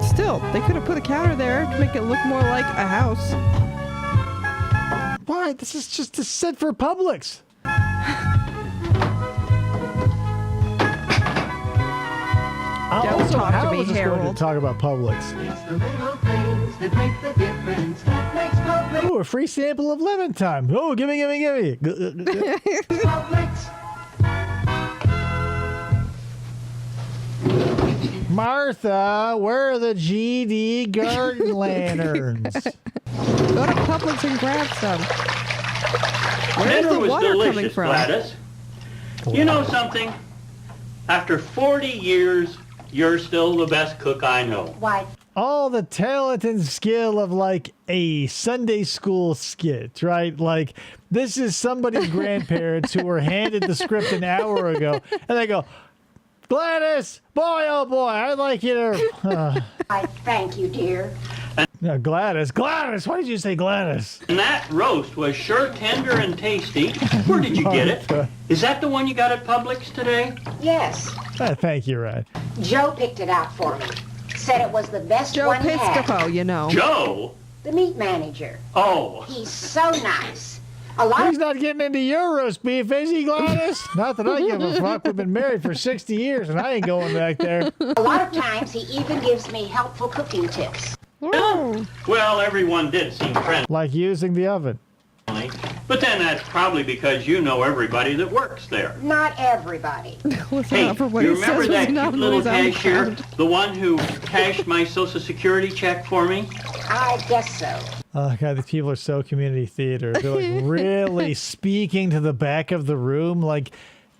Still, they could have put a counter there to make it look more like a house. Why? This is just a set for Publix. Don't talk to me, Going Harold. to talk about Publix. Ooh, a free sample of lemon time. Oh, gimme. Martha, where are the GD garden lanterns? Go to Publix and grab some. Where's Dinner the was water delicious, coming from? Gladys. You know something? After 40 years, you're still the best cook I know. Why? All the talent and skill of like a Sunday school skit, right? Like this is somebody's grandparents who were handed the script an hour ago, and they go, Gladys, boy, oh boy, I'd like you to. Thank you, dear. No, Gladys, why did you say Gladys? And that roast was sure tender and tasty. Where did you get it? Is that the one you got at Publix today? Yes. Thank you, Ryan. Joe picked it out for me. Said it was the best Joe one he had. Piscopo, you know. Joe? The meat manager. Oh. He's so nice. A lot He's not getting into your roast beef, is he, Gladys? Not that I give a fuck. We've been married for 60 years, and I ain't going back there. A lot of times he even gives me helpful cooking tips. Well, everyone did seem friendly. Like using the oven. But then that's probably because you know everybody that works there. Not everybody. Hey, you remember that cute little cashier? The one who cashed my Social Security check for me? I guess so. Oh, God, these people are so community theater. They're like really speaking to the back of the room. Like,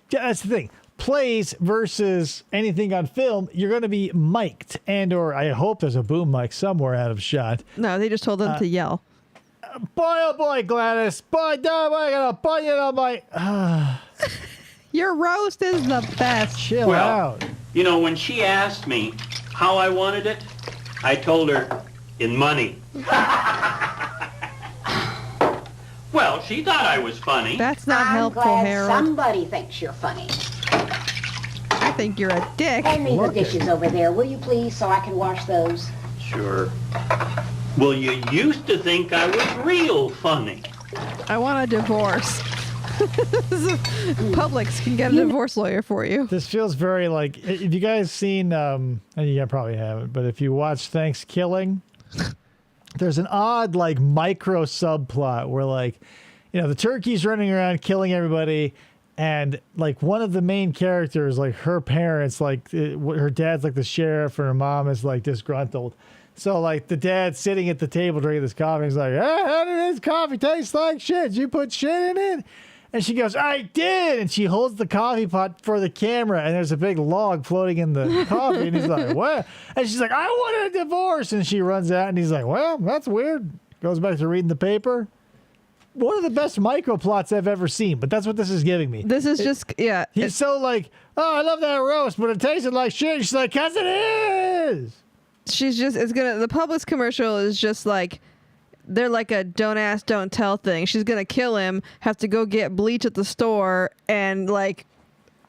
that's the thing. Plays versus anything on film, you're going to be mic'd, or I hope there's a boom mic somewhere out of shot. No, they just told them to yell. Boy, oh boy, Gladys. Boy, I got a bunion on my... Your roast is the best. Chill out. You know, when she asked me how I wanted it, I told her in money. Well, she thought I was funny. That's not helpful, glad Harold. somebody thinks you're funny. I think you're a dick. Hand me the dishes over there, will you please, so I can wash those? Sure. Well, you used to think I was real funny. I want a divorce. Publix can get a divorce lawyer for you. This feels very like, if you guys seen, and you probably haven't, but if you watch Thanksgiving, there's an odd like micro subplot where like, the turkey's running around killing everybody, and like one of the main characters, like her parents, like her dad's like the sheriff and her mom is like disgruntled. So like the dad's sitting at the table drinking this coffee. He's like, hey, how did this coffee taste like shit? Did you put shit in it? And she goes, I did. And she holds the coffee pot for the camera, and there's a big log floating in the coffee. And he's like, what? And she's like, I wanted a divorce. And she runs out, and he's like, well, that's weird. Goes back to reading the paper. One of the best micro plots I've ever seen, but that's what this is giving me. This is just, yeah. He's so like, oh, I love that roast, but it tasted like shit. She's like, 'cause it is. The Publix commercial is just like, they're like a don't ask, don't tell thing. She's going to kill him, have to go get bleach at the store, and like...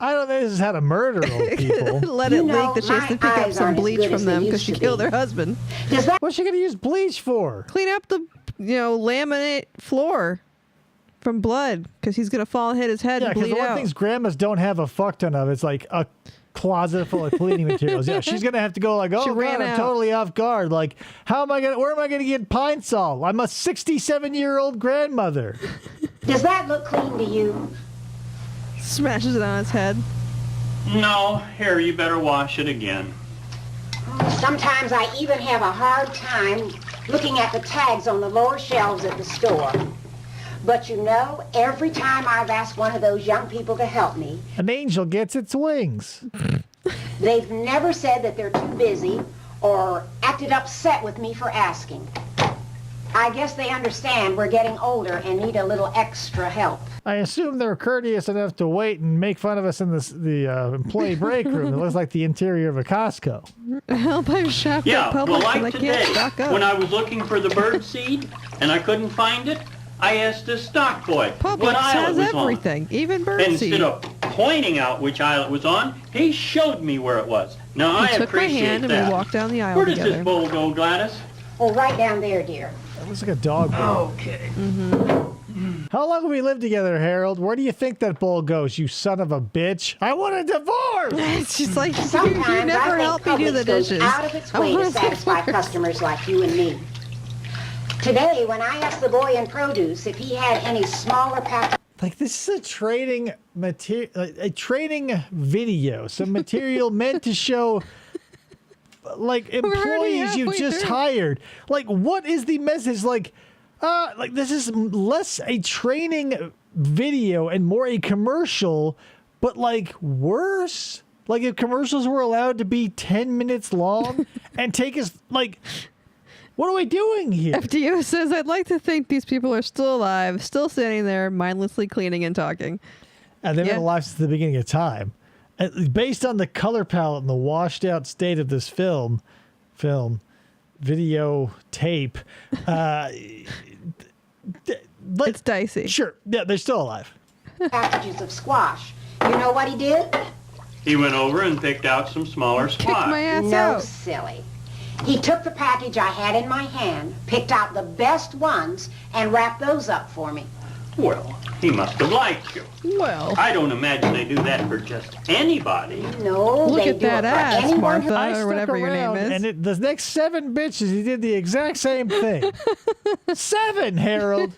I don't think this is how to murder old people. Let it leak that she has to pick up some bleach from them because she killed her husband. What's she going to use bleach for? Clean up the, laminate floor from blood because he's going to fall and hit his head and bleed out. Yeah, because the one things grandmas don't have a fuck ton of, it's like a closet full of cleaning materials. Yeah, she's going to have to go like, oh, God, I'm totally off guard. Like, where am I going to get Pine Sol? I'm a 67-year-old grandmother. Does that look clean to you? Smashes it on his head. No, here, you better wash it again. Sometimes I even have a hard time looking at the tags on the lower shelves at the store. But you know, every time I've asked one of those young people to help me, an angel gets its wings. They've never said that they're too busy or acted upset with me for asking. I guess they understand we're getting older and need a little extra help. I assume they're courteous enough to wait and make fun of us in the employee break room. It looks like the interior of a Costco. Help I'm shocked at Publix well, and I like can't today, stock up. when I was looking for the bird seed and I couldn't find it, I asked this stock boy Publix what aisle has it was everything, even bird on. seed. Instead of pointing out which aisle it was on, he showed me where it was. Now, I He took my appreciate hand that. and we walked down the aisle Where does together. this bowl go, Gladys? Oh, right down there, dear. That looks like a dog bowl. Okay. How long have we lived together, Harold? Where do you think that bowl goes, you son of a bitch? I want a divorce! It's just like, Sometimes you I never think help me do the Publix goes dishes. out of its I way want to a satisfy divorce. customers like you and me. Today, when I asked the boy in produce if he had any smaller packets, Like, this is a training video, some material meant to show, like, employees you just hired. Like, what is the message? Like this is less a training video and more a commercial, but, like, worse. Like, if commercials were allowed to be 10 minutes long and take us, like... What are we doing here? FDO says, I'd like to think these people are still alive, still standing there, mindlessly cleaning and talking. And they've been alive since the beginning of time. And based on the color palette and the washed out state of this video tape, it's dicey. Sure. Yeah, they're still alive. packages of squash. You know what he did? He went over and picked out some smaller squash. No, silly. He took the package I had in my hand, picked out the best ones, and wrapped those up for me. Well, he must have liked you. Well, I don't imagine they do that for just anybody. No, look they at do that it for ass, anyone who... Martha, or whatever your name is. And the next 7 bitches, he did the exact same thing. 7, Harold.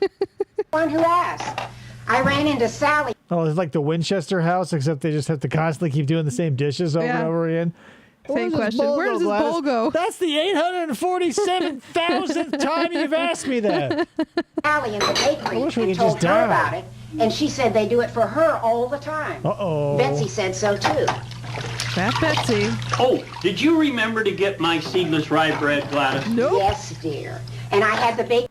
One who asked. I ran into Sally. Oh, it's like the Winchester house, except they just have to constantly keep doing the same dishes over and over again. Same question. Where does this bowl go? That's the 847,000th time you've asked me that. Sally in the bakery I wish we and could told just her die. about it, and she said they do it for her all the time. Uh-oh. Betsy said so too. Fat Betsy. Oh, did you remember to get my seedless rye bread, Gladys? Nope. Yes, dear. And I had the bakery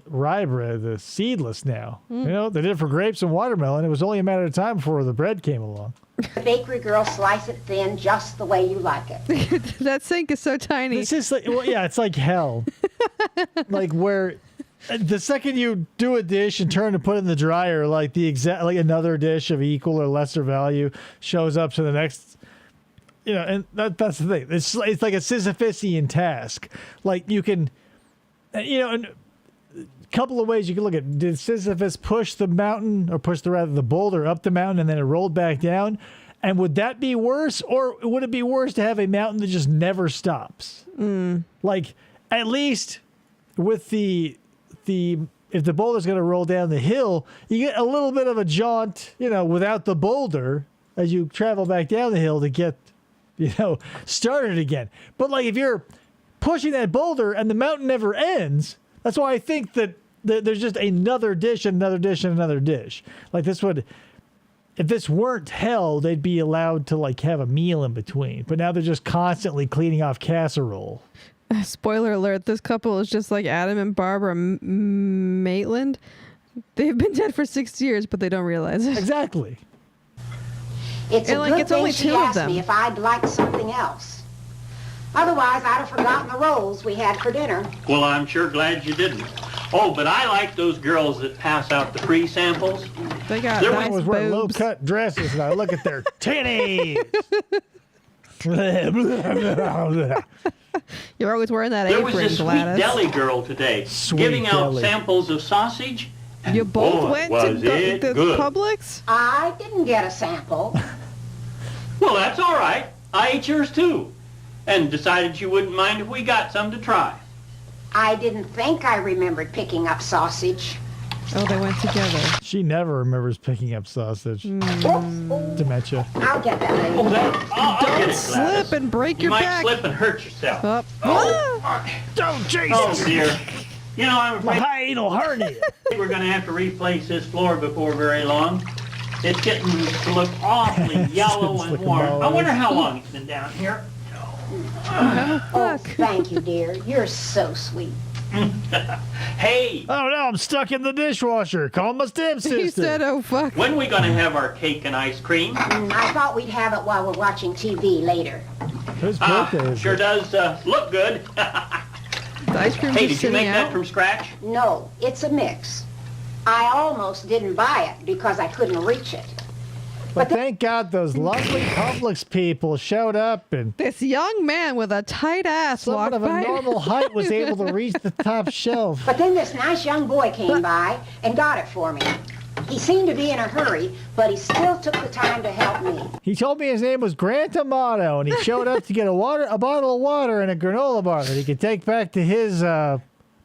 Rye bread, the seedless now. You know, they did it for grapes and watermelon. It was only a matter of time before the bread came along. girl slice it thin just the way you like it. That sink is so tiny. It's just like, well, yeah, it's like hell. Like where the second you do a dish and turn to put it in the dryer, like like another dish of equal or lesser value shows up to the next. You know, and that's the thing. It's like a Sisyphusian task. Like you can, you know, and couple of ways you can look at it. Did Sisyphus push the mountain or push the boulder up the mountain and then it rolled back down? And would that be worse, or would it be worse to have a mountain that just never stops? Like at least with if the boulder's going to roll down the hill, you get a little bit of a jaunt, you know, without the boulder as you travel back down the hill to get, you know, started again. But like if you're pushing that boulder and the mountain never ends, that's why I think that there's just another dish and another dish and another dish. Like this would, if this weren't hell, they'd be allowed to like have a meal in between. But now they're just constantly cleaning off casserole. Spoiler alert, this couple is just like Adam and Barbara Maitland. They've been dead for 6 years, but they don't realize it. Exactly. It's a And, like, good it's thing only she two of asked them. me if I'd like something else. Otherwise, I'd have forgotten the rolls we had for dinner. Well, I'm sure glad you didn't. Oh, but I like those girls that pass out the free samples. They got There nice was Wearing boobs. low-cut dresses, and I look at their titties. You're always wearing that There was apron, this sweet Gladys. deli girl today Sweet giving out deli. samples of sausage. And You both boy, went was to it the good. Publix? I didn't get a sample. Well, that's all right. I ate yours too, and decided you wouldn't mind if we got some to try. I didn't think I remembered picking up sausage. Oh, they went together. She never remembers picking up sausage. Dementia. I'll get that later. Oh, I'll get Don't it, slip Gladys. and break You your might back. slip and hurt yourself. Up. Oh, Jesus! Oh, dear. You know, I'm My afraid hiatal hernia. we're going to have to replace this floor before very long. It's getting to look awfully yellow and looking warm. I yellow. wonder how long it's been down here. Oh, thank you, dear. You're so sweet. Hey, Oh no, I'm stuck in the dishwasher. Call my stepsister. He said, "Oh fuck." when are we going to have our cake and ice cream? I thought we'd have it while we're watching TV later. Whose birthday is Sure it? does look good. The ice cream's Hey, just did you sitting make out. that from scratch? No, it's a mix. I almost didn't buy it because I couldn't reach it. But thank God those lovely Publix people showed up and This young man with a tight ass someone walked of a by. normal height was able to reach the top shelf. But then this nice young boy came by and got it for me. He seemed to be in a hurry, but he still took the time to help me. He told me his name was Grant Amato, and he showed up to get a bottle of water and a granola bar that he could take back to his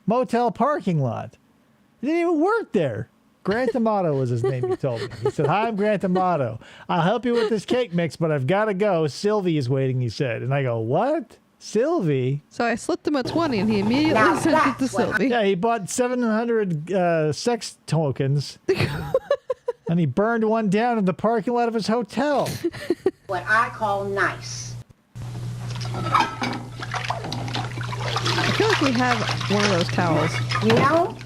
motel parking lot. He didn't even work there. Grant Amato was his name, he told me. He said, "Hi, I'm Grant Amato. I'll help you with this cake mix, but I've got to go. Sylvie is waiting," he said. And I go, "What? Sylvie?" So I slipped him a 20 and he immediately Now sent it to that's what Sylvie. Yeah, he bought 700 sex tokens, and he burned one down in the parking lot of his hotel. What I call nice. I feel like we have one of those towels. You know,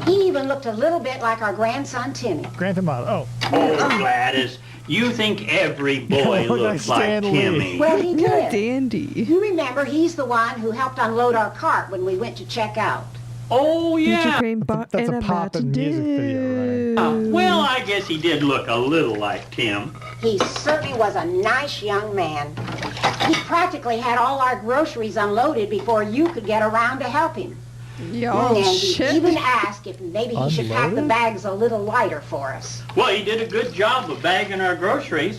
he even looked a little bit like our grandson Timmy. Grant Amato. Oh, Oh, Gladys, you think every boy Look like looks like Stan Lee. Timmy. Well, he You're did. dandy. You remember, he's the one who helped unload our cart when we went to check out. Oh, Future yeah. cream bar that's and a a poppin' music video, right? Well, I guess he did look a little like Tim. He certainly was a nice young man. He practically had all our groceries unloaded before you could get around to help him. Yo, and shit. he even asked if maybe he should pack the Unloaded? bags a little lighter for us. Well, he did a good job of bagging our groceries.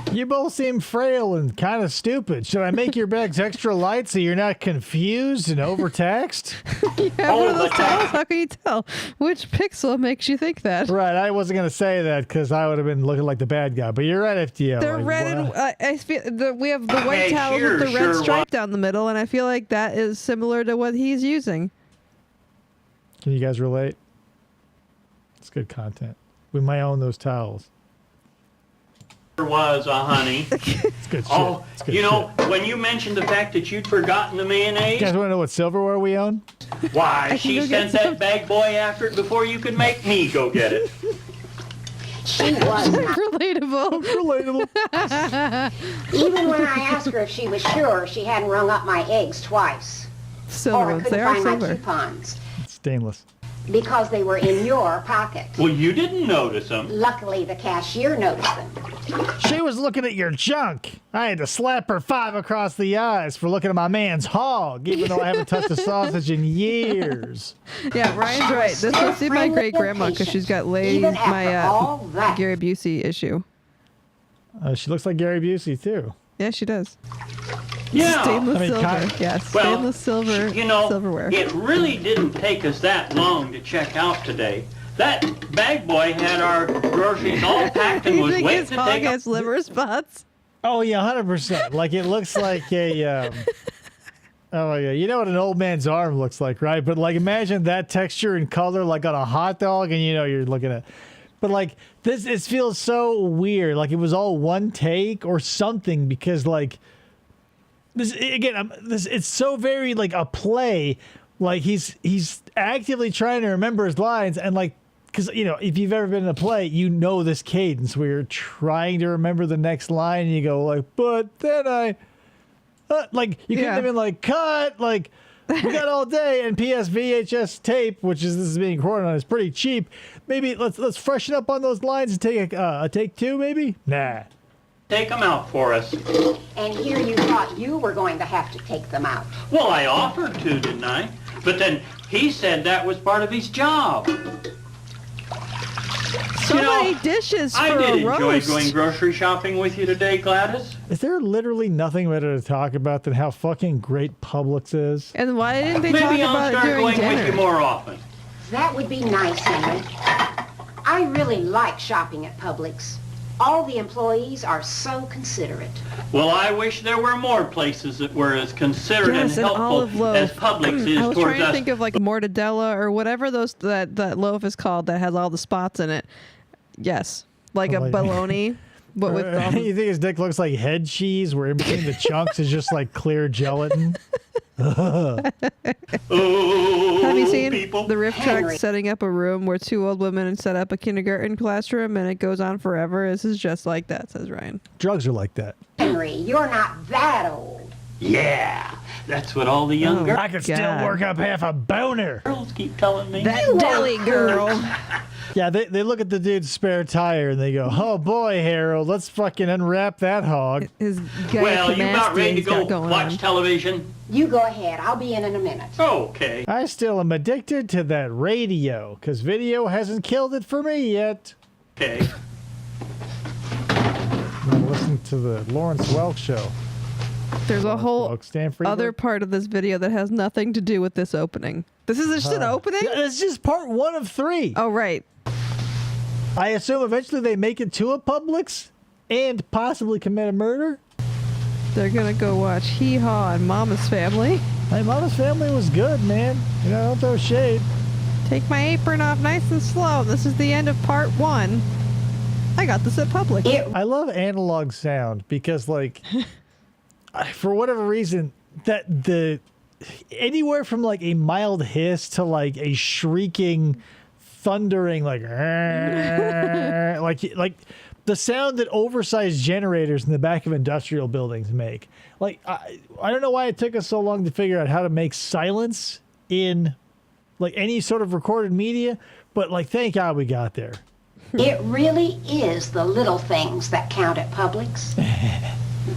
You both seem frail and kind of stupid. Should I make your bags extra light so you're not confused and overtaxed? You have one of those but- towels? How can you tell? Which pixel makes you think that? Right, I wasn't going to say that because I would have been looking like the bad guy. But you're right, FTO. They're Like, red and what? I feel we have the white Hey, towels sure, with the red sure, stripe what- down the middle, and I feel like that is similar to what he's using. Can you guys relate? It's good content. We might own those towels. There was a honey. It's good shit. Oh, It's good you know, shit. when you mentioned the fact that you'd forgotten the You mayonnaise, guys want to know what silverware we own? why, can she go get sent some. that bag boy after it before you could make me go get it. She was nice. Relatable. Relatable. Even when I asked her if she was sure she hadn't rung up my eggs twice. Silver Or I ones. They couldn't are find my silver. coupons. Stainless. Because they were in your pocket. Well, you didn't notice them. Luckily, the cashier noticed them. She was looking at your junk. I had to slap her 5 across the eyes for looking at my man's hog, even though I haven't touched a sausage in years. Yeah, Ryan's right. This must be my great grandma because she's got Even after my all that. Gary Busey issue. She looks like Gary Busey, too. Yeah, she does. Yeah. Stainless I mean, silver. kind- Yes, Well, stainless silver. you know, silverware. it really didn't take us that long to check out today. That bag boy had our groceries all packed and You was think waiting his to hog take has liver spots? Oh, yeah, 100%. Like, it looks like a... oh, my God. You know what an old man's arm looks like, right? But, like, imagine that texture and color, like, on a hot dog, and, you know, you're looking at... But, like, this, it feels so weird. Like, it was all one take or something because, like... This again, it's so very like a play. Like he's actively trying to remember his lines, and like, because you know, if you've ever been in a play, you know this cadence where you're trying to remember the next line, and you go like, but then I, like you couldn't have been like cut, like we got all day, and PS VHS tape, which is this is being recorded on, is pretty cheap. Maybe let's freshen up on those lines and take a take 2, maybe. Nah. Take them out for us. And here you thought you were going to have to take them out. Well, I offered to, didn't I? But then he said that was part of his job. So many dishes for I did a enjoy roast. going grocery shopping with you today, Gladys. Is there literally nothing better to talk about than how fucking great Publix is? And why didn't they Maybe talk I'll about it start during going with you dinner? more often. That would be nice, Henry. I really like shopping at Publix. All the employees are so considerate. Well, I wish there were more places that were as considerate and helpful as Publix is I was towards trying to us. think of like mortadella or whatever that loaf is called that has all the spots in it. Yes, like a bologna. But with you think his dick looks like head cheese, where in between the chunks is just like clear gelatin? Have you seen the riff track setting up a room where two old women set up a kindergarten classroom and it goes on forever? This is just like that, says Ryan. Drugs are like that. Henry, you're not that old. Yeah, that's what all the young girls... I could still work up half a boner. Girls keep telling me. That deli girl. Yeah, they look at the dude's spare tire and they go, "Oh boy, Harold, let's fucking unwrap that hog." Well, you about ready to go watch television? You go ahead. I'll be in a minute. Okay. I still am addicted to that radio, because video hasn't killed it for me yet. Okay. I'm gonna listen to the Lawrence Welk show. There's a whole Stanford other part of this video that has nothing to do with this opening. This is just an opening? It's just part 1 of 3. Oh, right. I assume eventually they make it to a Publix and possibly commit a murder. They're going to go watch Hee Haw and Mama's Family. Hey, Mama's Family was good, man. You know, don't throw shade. Take my apron off nice and slow. This is the end of part 1. I got this at Publix. I love analog sound because, like, for whatever reason, that anywhere from like a mild hiss to like a shrieking, thundering, like the sound that oversized generators in the back of industrial buildings make. Like, I don't know why it took us so long to figure out how to make silence in like any sort of recorded media, but like, thank God we got there. It really is the little things that count at Publix.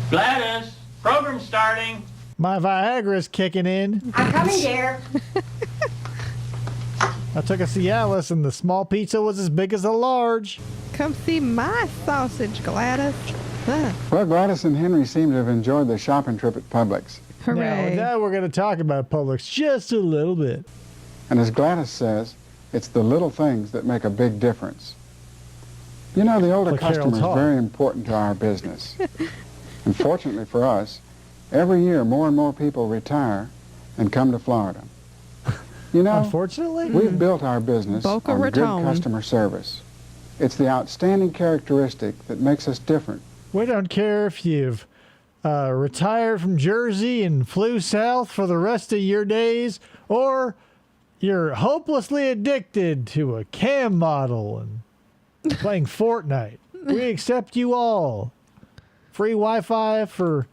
Gladys, program starting. My Viagra's kicking in. I'm coming, dear. I took a Cialis and the small pizza was as big as a large. Come see my sausage, Gladys. Huh. Well, Gladys and Henry seem to have enjoyed their shopping trip at Publix. Hooray. Now we're going to talk about Publix just a little bit. And as Gladys says, it's the little things that make a big difference. You know, the older customer is very important to our business. And fortunately for us, every year more and more people retire and come to Florida. You know, unfortunately, we've built our business Boca on Raton. good customer service. It's the outstanding characteristic that makes us different. We don't care if you've retired from Jersey and flew south for the rest of your days, or you're hopelessly addicted to a cam model and playing Fortnite. We accept you all. Free Wi-Fi for...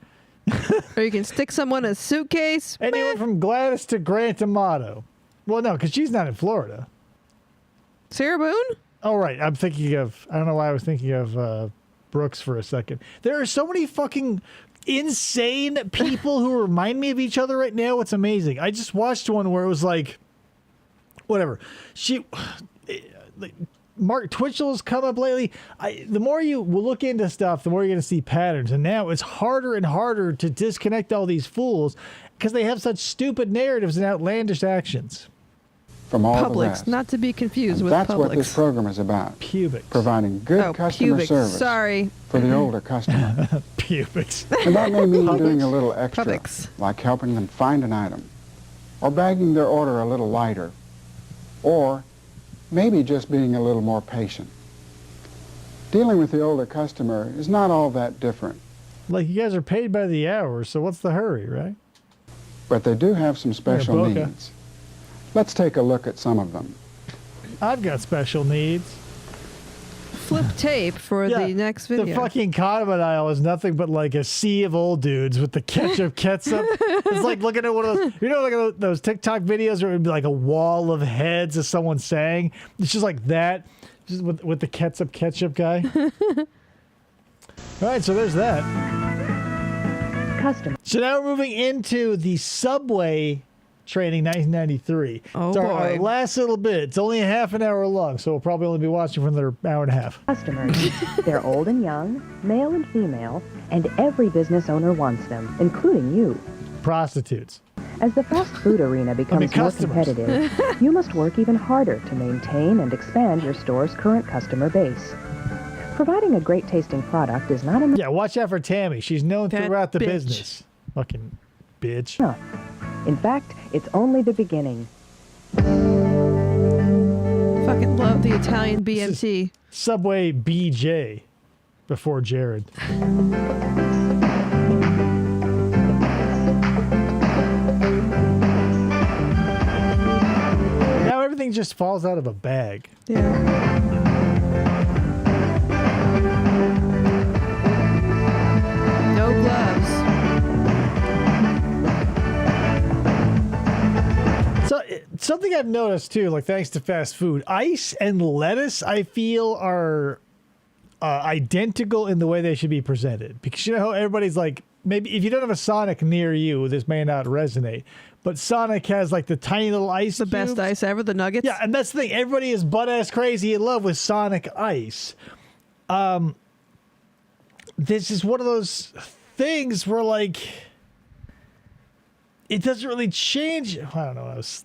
Or you can stick someone in a suitcase. Anyone from Gladys to Grant Amato. Well, no, because she's not in Florida. Sarah Boone? Oh, right. I'm thinking of... I don't know why I was thinking of Brooks for a second. There are so many fucking insane people who remind me of each other right now. It's amazing. I just watched one where it was like... Whatever. Mark Twitchell's come up lately. The more you will look into stuff, the more you're going to see patterns. And now it's harder and harder to disconnect all these fools because they have such stupid narratives and outlandish actions. From all the Publix, rest. not to be confused And with that's Publix. what this program is about. Pubic. Providing good customer Publix. service Sorry. for the older customer. Pubics. And that may mean doing a little extra, Publix. like helping them find an item, or bagging their order a little lighter, or maybe just being a little more patient. Dealing with the older customer is not all that different. Like, you guys are paid by the hour, so what's the hurry, right? But they do have some special Boca. needs. Let's take a look at some of them. I've got special needs. Flip tape for the next video. The fucking condiment aisle is nothing but like a sea of old dudes with the ketchup. It's like looking at one of those, like those TikTok videos where it would be like a wall of heads of someone saying. It's just like that, just with the ketchup guy. All right, so there's that. Customer. So now we're moving into the Subway training 1993. Oh, it's our boy. last little bit. It's only a half an hour long, so we'll probably only be watching for another hour and a half. Customers. They're old and young, male and female, and every business owner wants them, including you. Prostitutes. As the fast food arena becomes more competitive, you must work even harder to maintain and expand your store's current customer base. Providing a great-tasting product is not enough. Yeah, watch out for Tammy. She's known throughout the business. Fucking bitch. In fact, it's only the beginning. Fucking love the Italian BMT. Subway BJ before Jared. Now everything just falls out of a bag. Yeah. No gloves. So something I've noticed too, like thanks to fast food, ice and lettuce I feel are identical in the way they should be presented. Because you know how everybody's like, maybe if you don't have a Sonic near you, this may not resonate. But Sonic has like the tiny little ice The best ice ever, the nuggets. Yeah, and that's the thing. Everybody is butt-ass crazy in love with Sonic Ice. This is one of those things where, like, it doesn't really change. I don't know. It's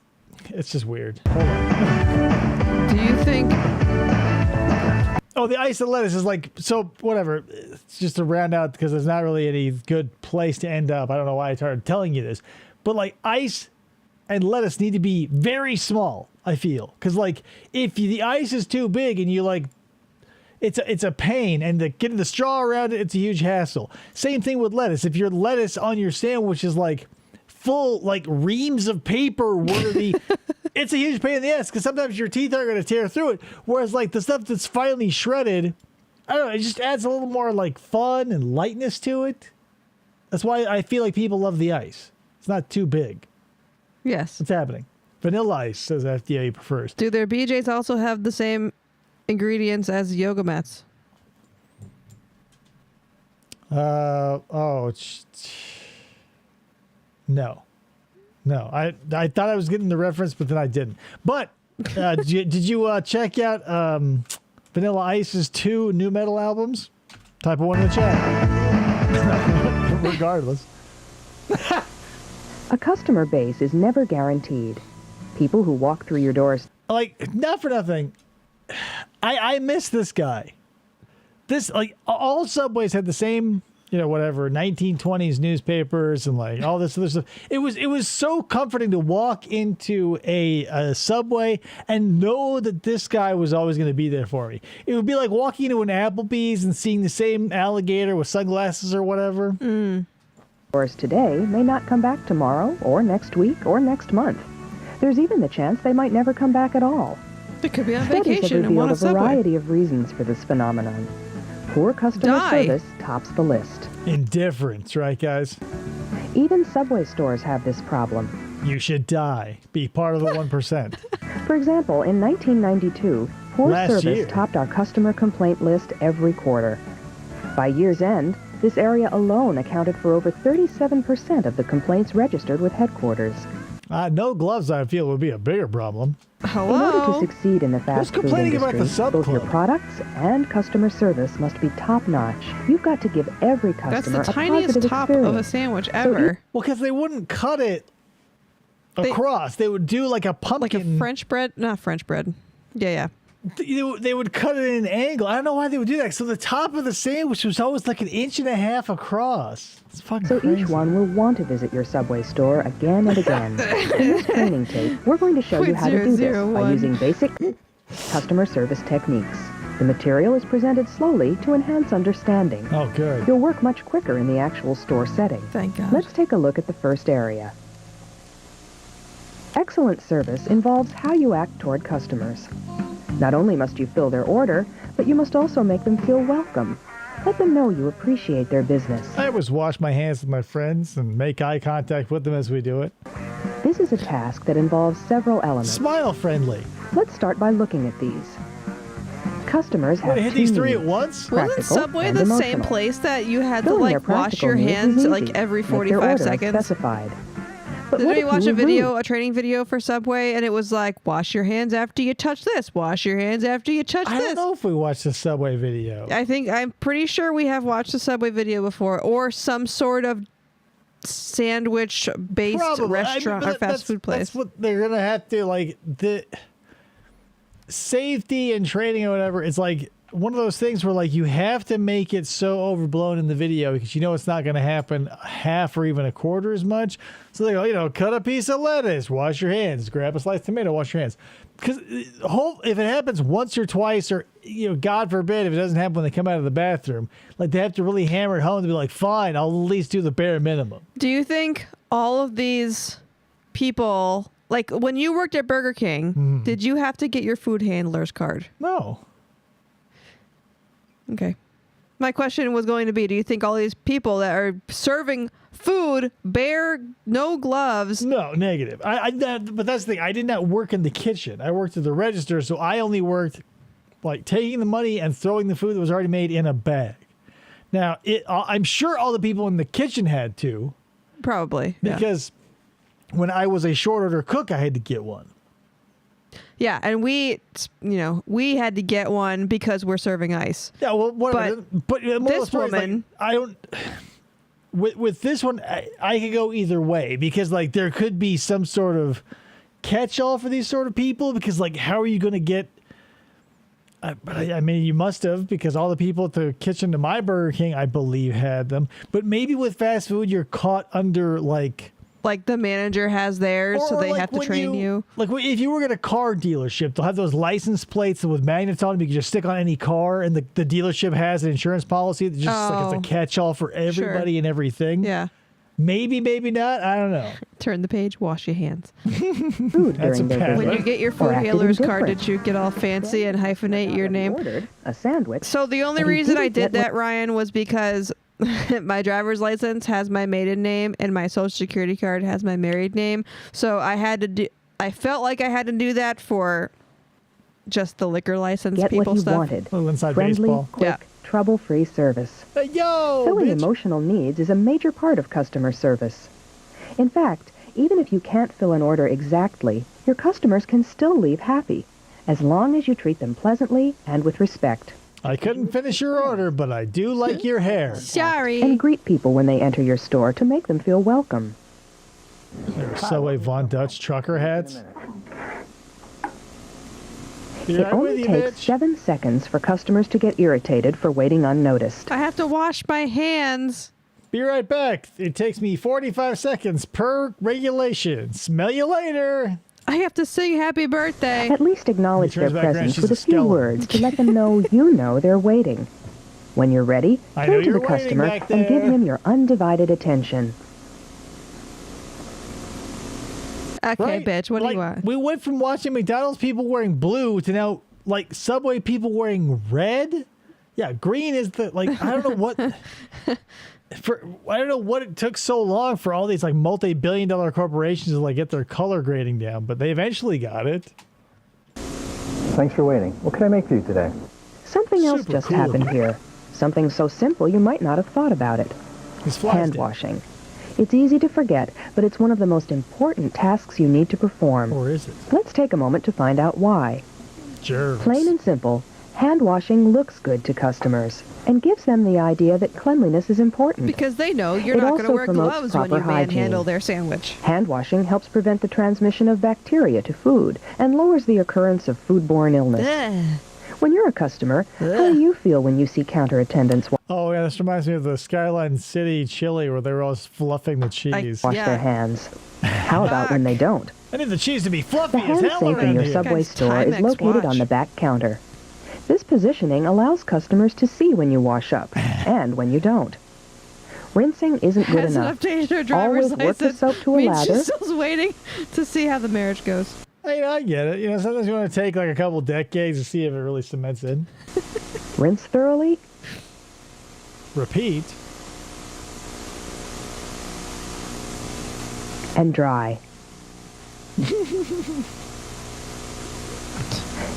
just weird. Hold on. Do you think... Oh, the ice and lettuce is like, so whatever. It's just to round out because there's not really any good place to end up. I don't know why I started telling you this. But, like, ice and lettuce need to be very small, I feel. Because, like, if the ice is too big and you, like, it's a pain, and getting the straw around it, it's a huge hassle. Same thing with lettuce. If your lettuce on your sandwich is, like, full, like, reams of paper worthy, it's a huge pain in the ass because sometimes your teeth are going to tear through it. Whereas, like, the stuff that's finely shredded, I don't know, it just adds a little more, like, fun and lightness to it. That's why I feel like people love the ice. It's not too big. Yes. What's happening? Vanilla ice, says FDA prefers. Do their BJs also have the same ingredients as yoga mats? No. I thought I was getting the reference, but then I didn't. But did you check out Vanilla Ice's 2 new metal albums? Type 1 in the chat. Regardless. A customer base is never guaranteed. People who walk through your doors... Like, not for nothing, I miss this guy. This, like, all Subways had the same, you know, whatever, 1920s newspapers and, like, all this other stuff. It was so comforting to walk into a Subway and know that this guy was always going to be there for me. It would be like walking into an Applebee's and seeing the same alligator with sunglasses or whatever. Stores today may not come back tomorrow or next week or next month. There's even the chance they might never come back at all. They could be on Studies vacation have and want a revealed a Subway. variety of reasons for this phenomenon. Poor customer service tops the list. Indifference, right, guys? Even Subway stores have this problem. You should die. Be part of the 1%. For example, in 1992, poor Last service year. topped our customer complaint list every quarter. By year's end, this area alone accounted for over 37% of the complaints registered with headquarters. No gloves, I feel, would be a bigger problem. In order to succeed in the fast food complaining about industry, the Sub both your Club? products and customer service must be top-notch. You've got to give every That's customer the a tiniest positive top experience. of a sandwich So ever. Well, because they wouldn't cut it across. They would do like a pumpkin. Like a French bread? Not French bread. Yeah. They would cut it in an angle. I don't know why they would do that. So the top of the sandwich was always like 1.5 inches across. It's fucking So crazy. each one will want to visit your Subway store again and again. In this training tape, we're going to show you how to do this by 001. using basic customer service techniques. The material is presented slowly to enhance understanding. Oh, good. You'll work much quicker in the actual store setting. Thank God. Let's take a look at the first area. Excellent service involves how you act toward customers. Not only must you fill their order, but you must also make them feel welcome. Let them know you appreciate their business. I always wash my hands with my friends and make eye contact with them as we do it. This is a task that involves several elements. Smile friendly. Let's start by looking at these. Customers have Wait, hit two these 3 needs, at once? Wasn't practical Subway and the same emotional. place that you had to, Filling their like, wash practical your needs is hands, easy. like, every Make their 45 order as seconds? specified. But Did what we if watch you a were video, rude? a training video for Subway, and it was like, wash your hands after you touch this, wash your hands after you touch I this? don't know if we watched the Subway video. I'm pretty sure we have watched the Subway video before, or some sort of sandwich-based restaurant or fast food place. That's what they're gonna have to the safety and training or whatever. It's like one of those things where you have to make it so overblown in the video because it's not going to happen half or even a quarter as much. So they go, cut a piece of lettuce, wash your hands, grab a sliced tomato, wash your hands. Because if it happens once or twice, or God forbid if it doesn't happen when they come out of the bathroom, they have to really hammer it home to be like, fine, I'll at least do the bare minimum. Do you think all of these people, when you worked at Burger King, did you have to get your food handler's card? No. Okay. My question was going to be, do you think all these people that are serving food bear no gloves? No, negative. But that's the thing. I did not work in the kitchen. I worked at the register, so I only worked taking the money and throwing the food that was already made in a bag. Now, I'm sure all the people in the kitchen had to. Probably. Because when I was a short order cook, I had to get one. Yeah, and we had to get one because we're serving ice. Yeah, well, whatever. But this woman, I don't. With this one, I could go either way because there could be some sort of catch-all for these sort of people because how are you going to get? I mean, you must have because all the people at the kitchen to my Burger King, I believe, had them. But maybe with fast food, you're caught under the manager has theirs, so they have to train you. If you were at a car dealership, they'll have those license plates with magnets on them. You can just stick on any car, and the dealership has an insurance policy that just it's a catch-all for everybody and everything. Yeah. Maybe, maybe not. I don't know. Turn the page, wash your hands. That's a pattern. When you get your food handler's card, did you get all fancy and hyphenate your name? Ordered a sandwich. So the only reason I did that, Ryan, was because my driver's license has my maiden name and my social security card has my married name. So I felt like I had to do that for just the liquor license Get people what you stuff. wanted. Inside Friendly, baseball. quick, trouble-free service. Filling emotional needs is a major part of customer service. In fact, even if you can't fill an order exactly, your customers can still leave happy, as long as you treat them pleasantly and with respect. I couldn't finish your order, but I do like your hair. Sorry. And greet people when they enter your store to make them feel welcome. There are Subway Von Dutch trucker hats. It only takes 7 seconds for customers to get irritated for waiting unnoticed. I have to wash my hands. Be right back. It takes me 45 seconds per regulation. Smell you later. I have to sing happy birthday. At least acknowledge their presence with a few words to let them know you know they're waiting. When you're ready, turn to the customer and give him your undivided attention. Okay, bitch, what do you want? We went from watching McDonald's people wearing blue to now, Subway people wearing red? Yeah, green is I don't know what... I don't know what it took so long for all these multi-billion-dollar corporations to get their color grading down, but they eventually got it. Thanks for waiting. What can I make for you today? Something else just happened here. Something so simple you might not have thought about it. Hand washing. It's easy to forget, but it's one of the most important tasks you need to perform. Or is it? Let's take a moment to find out why. Germs. Plain and simple, hand washing looks good to customers and gives them the idea that cleanliness is important. Because they know you're not going to wear gloves when you manhandle their sandwich. Hand washing helps prevent the transmission of bacteria to food and lowers the occurrence of foodborne illness. Ugh. When you're a customer, how do you feel when you see counter attendants? Oh, yeah, this reminds me of the Skyline City chili where they were always fluffing the cheese. Wash their hands. How about when they don't? I need the cheese to be fluffy as hell. The hand safe in your Subway store is located on the back counter. This positioning allows customers to see when you wash up and when you don't. Rinsing isn't good enough. Always work the soap to a lather. She's still waiting to see how the marriage goes. I get it. Sometimes you want to take a couple decades to see if it really cements in. Rinse thoroughly. Repeat. And dry.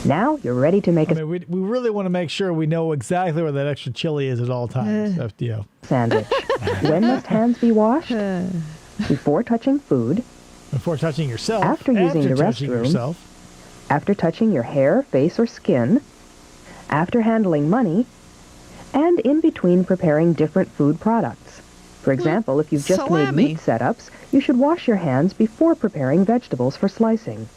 Now you're ready to make we really want to make sure we know exactly where that extra chili is at all times. FDO. Sandwich. When must hands be washed? Before touching food. Before touching yourself. After using the restroom. After touching your hair, face, or skin. After handling money. And in between preparing different food products. For example, if you've just made Salami. meat setups, you should wash your hands before preparing vegetables for slicing.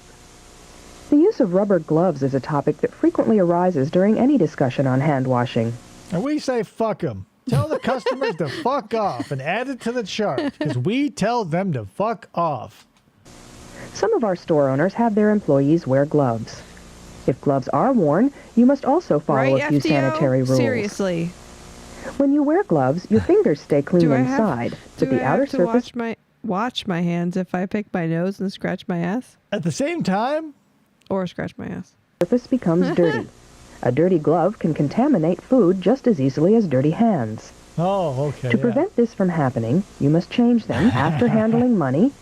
The use of rubber gloves is a topic that frequently arises during any discussion on hand washing. And we say fuck them. Tell the customers to fuck off and add it to the chart, because we tell them to fuck off. Some of our store owners have their employees wear gloves. If gloves are worn, you must also follow Right, a few FDO? sanitary rules. Seriously. When you wear gloves, your fingers stay clean inside, but the outer surface... Watch my hands if I pick my nose and scratch my ass? At the same time? Or scratch my ass. Surface becomes dirty. A dirty glove can contaminate food just as easily as dirty hands. Oh, okay. To prevent this from happening, you must change them after handling money,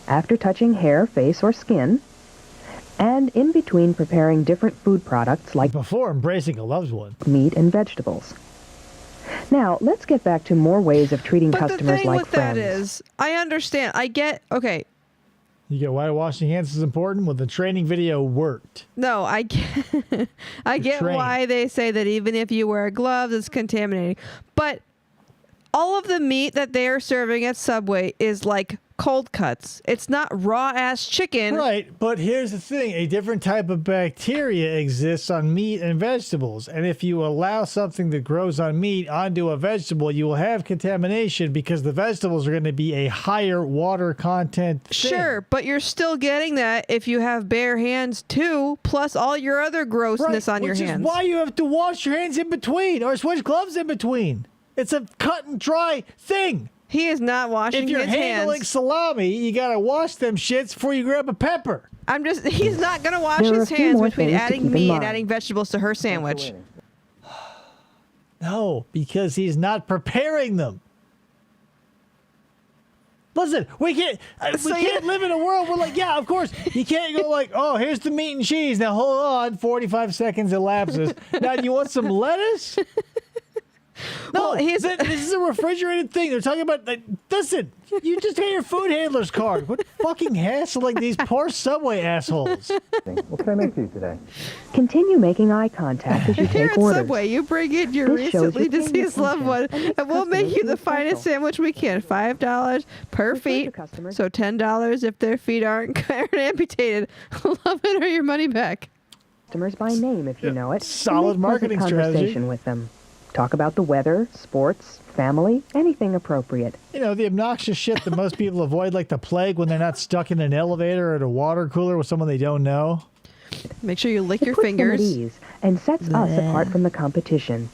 after touching hair, face, or skin, and in between preparing different food products like before embracing a loved one, meat and vegetables. Now, let's get back to more ways of treating customers like friends. But the thing with that is, I understand. Okay. You get why washing hands is important? Well, the training video worked. No, I get why they say that even if you wear gloves, it's contaminating. But all of the meat that they are serving at Subway is like cold cuts. It's not raw-ass chicken. Right, but here's the thing. A different type of bacteria exists on meat and vegetables. And if you allow something that grows on meat onto a vegetable, you will have contamination because the vegetables are going to be a higher water content thing. Sure, but you're still getting that if you have bare hands too, plus all your other grossness on your hands. Which is why you have to wash your hands in between or switch gloves in between. It's a cut and dry thing. He is not washing his hands. If you're handling salami, you gotta wash them shits before you grab a pepper. He's not gonna wash his hands between adding meat and adding vegetables to her sandwich. No, because he's not preparing them. Listen, we can't live in a world where, like, yeah, of course, you can't go like, oh, here's the meat and cheese. Now, hold on, 45 seconds elapses. Now, do you want some lettuce? No, this is a refrigerated thing. They're talking about, like, listen, you just got your food handler's card. What fucking hassling these poor Subway assholes. What can I make for you today? Continue making eye contact as you Here take at orders. Subway, you bring in your recently deceased loved one, and we'll make you the finest sandwich we can. $5 per feet, so $10 if their feet aren't amputated. Love it or your money back. Customers by name if you know it. Solid marketing strategy. Conversation with them. Talk about the weather, sports, family, anything appropriate. You know, the obnoxious shit that most people avoid like the plague when they're not stuck in an elevator or at a water cooler with someone they don't know. Make sure you lick your puts fingers. Them at ease and sets us apart from the competition.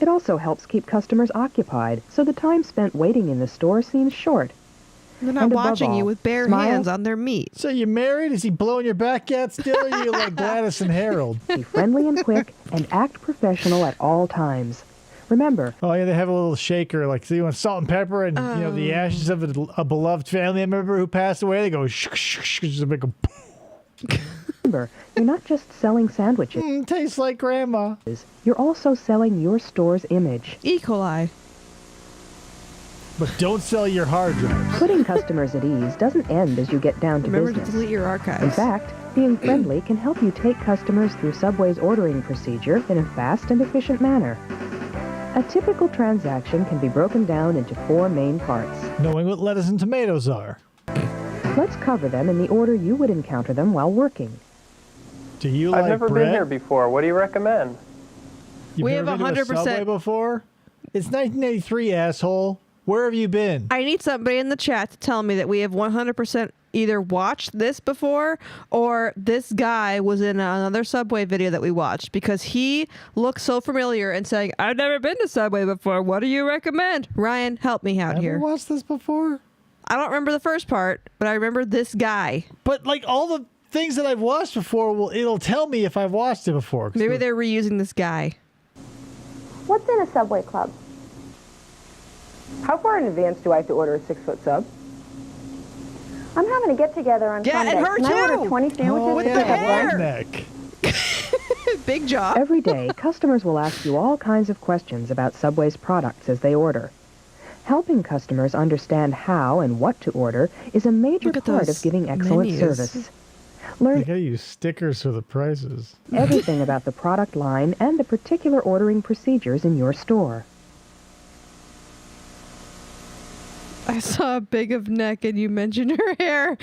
It also helps keep customers occupied, so the time spent waiting in the store seems short. They're not watching you with bare hands on their meat. So you married? Is he blowing your back yet still? Or are you like Gladys and Harold? Be friendly and quick and act professional at all times. Remember. Oh, yeah, they have a little shaker, like, so you want salt and pepper and, you know, the ashes of a beloved family member who passed away. They go, shh, shh, shh, just make a... Remember, you're not just selling sandwiches. Tastes like grandma. You're also selling your store's image. E. coli. But don't sell your hard drives. Putting customers at ease doesn't end as you get down to Remember business. to delete your archives. In fact, being friendly can help you take customers through Subway's ordering procedure in a fast and efficient manner. A typical transaction can be broken down into 4 main parts. Knowing what lettuce and tomatoes are. Let's cover them in the order you would encounter them while working. Do you I've like never bread? been here before. What do you recommend? You've We never have been to a 100%. Subway before? It's 1983, asshole. Where have you been? I need somebody in the chat to tell me that we have 100% either watched this before or this guy was in another Subway video that we watched, because he looks so familiar and saying, I've never been to Subway before. What do you recommend? Ryan, help me out here. Ever watched this before? I don't remember the first part, but I remember this guy. But like all the things that I've watched before, it'll tell me if I've watched it before. Maybe they're reusing this guy. What's in a Subway club? How far in advance do I have to order a 6-foot sub? I'm having a get-together on Sunday. and her Can I order too. 20 sandwiches? With the hair. Big job. Every day, customers will ask you all kinds of questions about Subway's products as they order. Helping customers understand how and what to order is a major part of giving excellent service. Learn I gotta use stickers for the prices. everything about the product line and the particular ordering procedures in your store. I saw a big of neck and you mentioned her hair.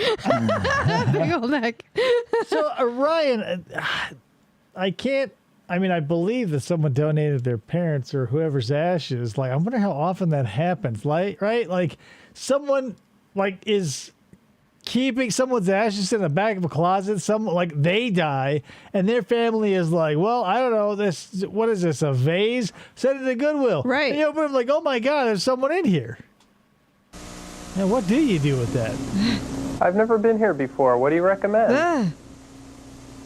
Big old neck. So, Ryan, I believe that someone donated their parents or whoever's ashes. Like, I wonder how often that happens. Like, right? Like, someone, like, is keeping someone's ashes in the back of a closet. They die, and their family is like, well, I don't know, what is this, a vase? Send it to Goodwill. Right. And you open it like, oh my God, there's someone in here. Now, what do you do with that? I've never been here before. What do you recommend?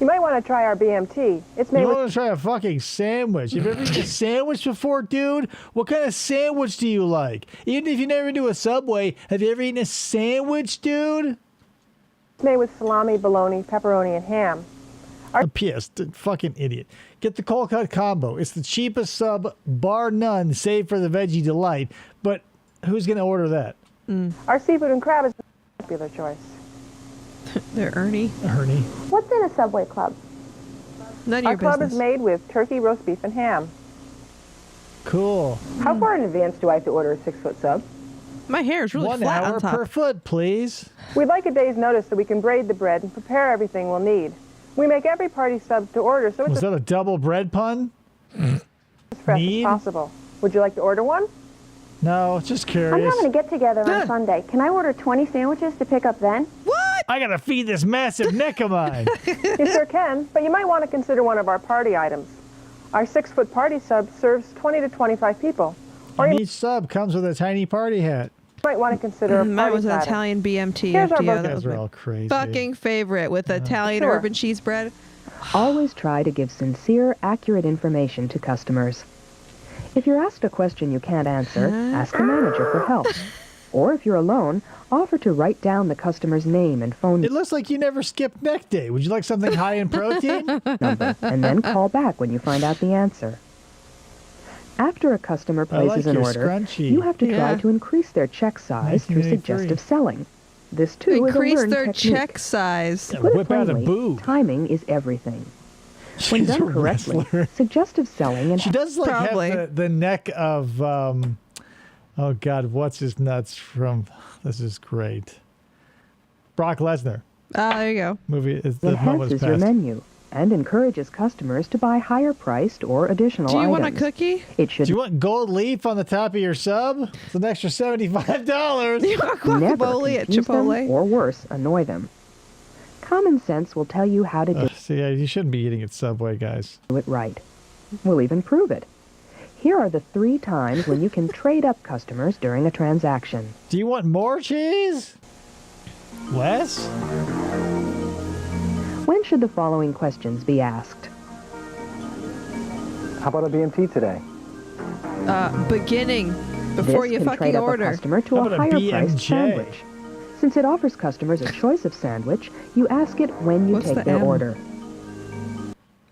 You might want to try our BMT. It's made You with... want to try a fucking sandwich. Have you ever eaten a sandwich before, dude? What kind of sandwich do you like? Even if you never do a Subway, have you ever eaten a sandwich, dude? It's made with salami, bologna, pepperoni, and ham. P.S. Fucking idiot. Get the cold cut combo. It's the cheapest sub, bar none, save for the veggie delight. But who's going to order that? Our seafood and crab is a popular choice. They're Ernie. What's in a Subway club? None of Our your club business. is made with turkey, roast beef, and ham. Cool. How far in advance do I have to order a 6-foot sub? My hair is really 1 flat hour on top. per foot, please. We'd like a day's notice so we can braid the bread and prepare everything we'll need. We make every party sub to order, so it's Was that a double bread pun? as fresh as possible. Would you like to order one? No, just I'm curious. having a get-together on Sunday. Can I order 20 sandwiches to pick up then? What? I gotta feed this massive neck of mine. You sure can, but you might want to consider one of our party items. Our 6-foot party sub serves 20 to 25 people. Or And you each sub comes with a tiny party hat. might want to consider a Mine party was an platter. Italian BMT. Here's our FDO. burger. That You was guys are my all crazy. fucking favorite with Italian Sure. urban cheese bread. Always try to give sincere, accurate information to customers. If you're asked a question you can't answer, ask the manager for help. Or if you're alone, offer to write down the customer's name and phone It looks like you never skipped neck day. Would you like something high in protein? number, and then call back when you find out the answer. After a customer places an your order, scrunchie. you have to try Yeah. to increase their check size through 1983. suggestive selling. This, too, is a Increase learned their technique. check size. To put it Whip out a plainly, boob. timing is everything. When She's a done correctly, wrestler. suggestive selling and She does like Probably. have the neck of oh God, what's his nuts from? This is great. Brock Lesnar There you go. movie. Is the moment enhances your past. menu and encourages customers to buy higher priced or additional Do you items. want a cookie? It should Do you want gold leaf on the top of your sub? It's an extra $75. You want never guacamole at confuse them, Chipotle? or worse, annoy them. Common sense will tell you how to do See, you shouldn't be eating at Subway, guys. it right. We'll even prove it. Here are the 3 times when you can trade up customers during a transaction. Do you want more cheese? Less? When should the following questions be asked? How about a BMT today? Beginning. Before This you can fucking trade up order. a customer to How a about a higher priced BMJ? sandwich. Since it offers customers a choice of sandwich, you ask it when you What's take the their M? order.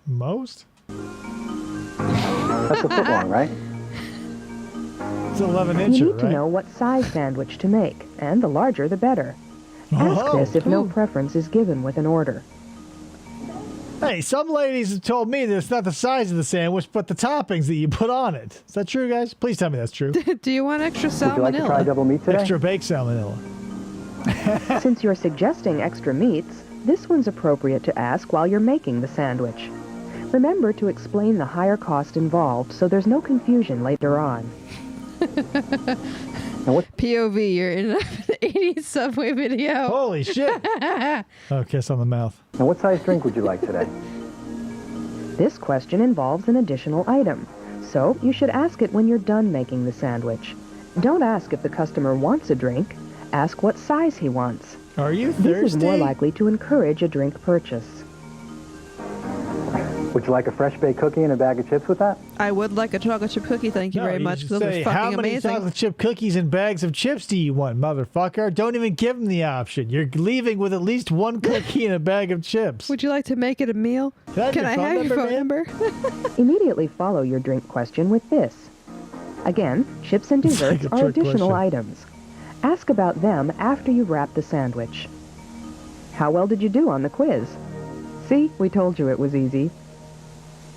Most? That's a foot long, right? It's 11 You incher, need to right? know what size sandwich to make, and the larger the better. Ask Oh, this if no cool. preference is given with an order. Hey, some ladies have told me that it's not the size of the sandwich, but the toppings that you put on it. Is that true, guys? Please tell me that's true. Do you want extra Would you like to try salmonella? double meat today? Extra baked salmonella. Since you're suggesting extra meats, this one's appropriate to ask while you're making the sandwich. Remember to explain the higher cost involved so there's no confusion later on. POV, you're in an 80s Subway video. Holy shit. Oh, kiss on the mouth. And what size drink would you like today? This question involves an additional item, so you should ask it when you're done making the sandwich. Don't ask if the customer wants a drink. Ask what size he wants. Are you This is more thirsty? likely to encourage a drink purchase. Would you like a fresh baked cookie and a bag of chips with that? I would like a chocolate chip cookie, thank you No, very you much. should Those say, are how fucking many amazing. chocolate chip cookies and bags of chips do you want, motherfucker? Don't even give them the option. You're leaving with at least one cookie and a bag of chips. Would you like to make it a meal? Can I have your phone number, number? Immediately follow your drink question with this. Again, chips and It's like desserts a are trick additional question. items. Ask about them after you wrap the sandwich. How well did you do on the quiz? See, we told you it was easy.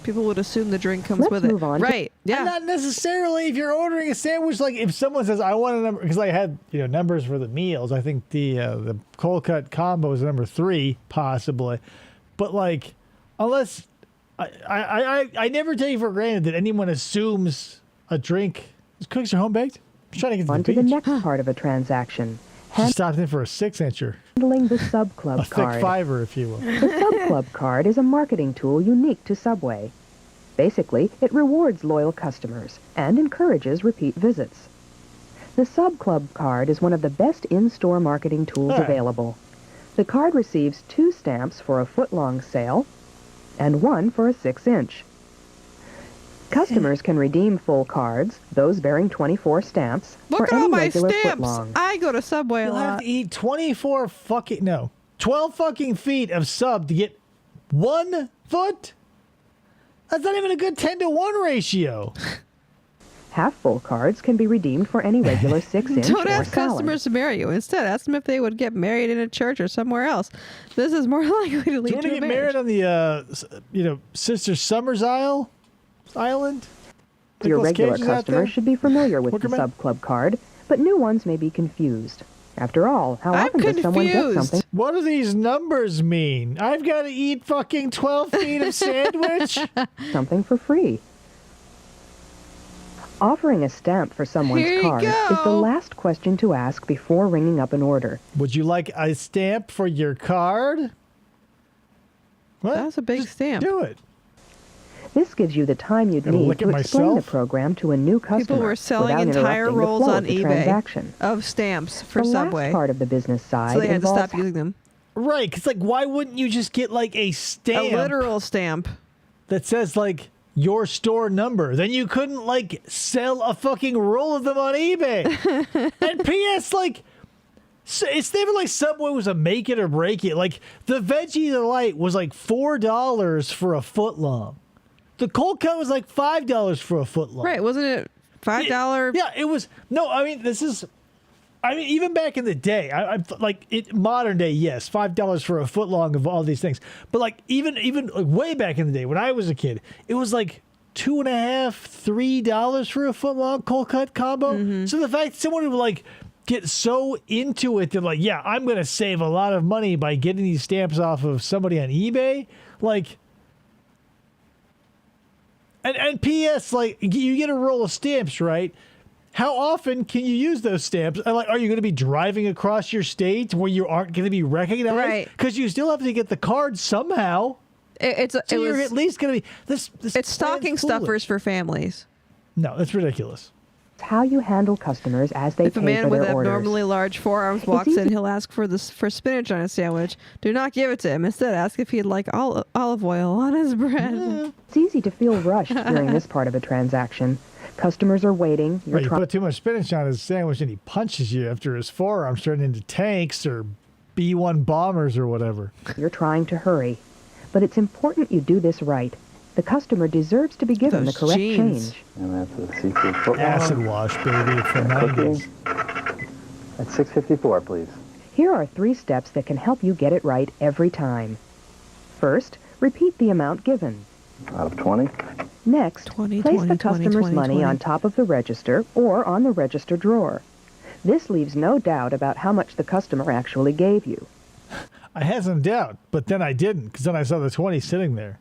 People would assume the drink comes Let's with it. move on. Right. Yeah. And not necessarily if you're ordering a sandwich. Like if someone says, I want a number, because I had numbers for the meals. I think the cold cut combo is number 3, possibly. But like, unless I never take for granted that anyone assumes a drink is cookies are home baked. I'm trying to get on to the next part of a transaction. She stopped in for a 6-incher. Handling the Sub Club a card. A thick fiver, if you will. The Sub Club card is a marketing tool unique to Subway. Basically, it rewards loyal customers and encourages repeat visits. The Sub Club card is one of the best in-store marketing tools available. The card receives 2 stamps for a foot-long sale and 1 for a 6-inch. Customers can redeem full cards, those bearing 24 stamps, Look for at all any my regular stamps. footlong. I go to Subway a You'll have lot. to eat 12 fucking feet of sub to get 1 foot? That's not even a good 10-to-1 ratio. Half-full cards can be redeemed for any regular 6-inch Don't or ask salad. customers to marry you. Instead, ask them if they would get married in a church or somewhere else. This is more likely to Do you lead want to to a get marriage. married on the, Sister Summers Island? Your Nicolas regular Cage is out there? customers should be familiar with the Wickerman? Sub Club card, but new ones may be confused. After all, how often does someone get something? What do these numbers mean? I've got to eat fucking 12 feet of sandwich? Something for free. Offering a stamp for someone's Here you card is the go. last question to ask before ringing up an order. Would you like a stamp for your card? What? That's a big stamp. Do it. This gives you the time you'd Gonna need lick to it explain the myself? program to a new customer People were selling without entire interrupting the rolls flow on of the eBay transaction. of stamps for the Subway. last part of the business side So they had to involves stop using them. Right, because why wouldn't you just get like a stamp? A literal stamp. That says like your store number. Then you couldn't like sell a fucking roll of them on eBay. And P.S. like, it's never like Subway was a make it or break it. Like the Veggie Delight was like $4 for a foot long. The cold cut was like $5 for a foot long. Right, wasn't it $5? Yeah, it was. No, I mean even back in the day, modern day, yes, $5 for a foot long of all these things. But like even like way back in the day when I was a kid, it was like $2.50, $3 for a foot long cold cut combo. Mm-hmm. So the fact someone would like get so into it that like, yeah, I'm gonna save a lot of money by getting these stamps off of somebody on eBay, like. And P.S. like you get a roll of stamps, right? How often can you use those stamps? And like, are you going to be driving across your state where you aren't going to be recognized? Right. Because you still have to get the card somehow. You're at least going to be this. It's stocking stuffers for families. No, that's ridiculous. How you handle customers as they If a pay man for with their orders. abnormally large forearms walks in, he'll ask for spinach on his sandwich. Do not give it to him. Instead, ask if he'd like olive oil on his bread. It's easy to feel rushed during this part of a transaction. Customers are waiting. Right, you put too much spinach on his sandwich and he punches you after his forearms turn into tanks or B-1 bombers or whatever. You're trying to hurry. But it's important you do this right. The customer deserves to be given the correct change. And that's a seafood foot long. Acid wash, baby, for 90s. At $6.54, please. Here are 3 steps that can help you get it right every time. First, repeat the amount given. Out of 20. Next, place the customer's money on top of the register or on the register drawer. This leaves no doubt about how much the customer actually gave you. I had some doubt, but then I didn't, because then I saw the 20 sitting there.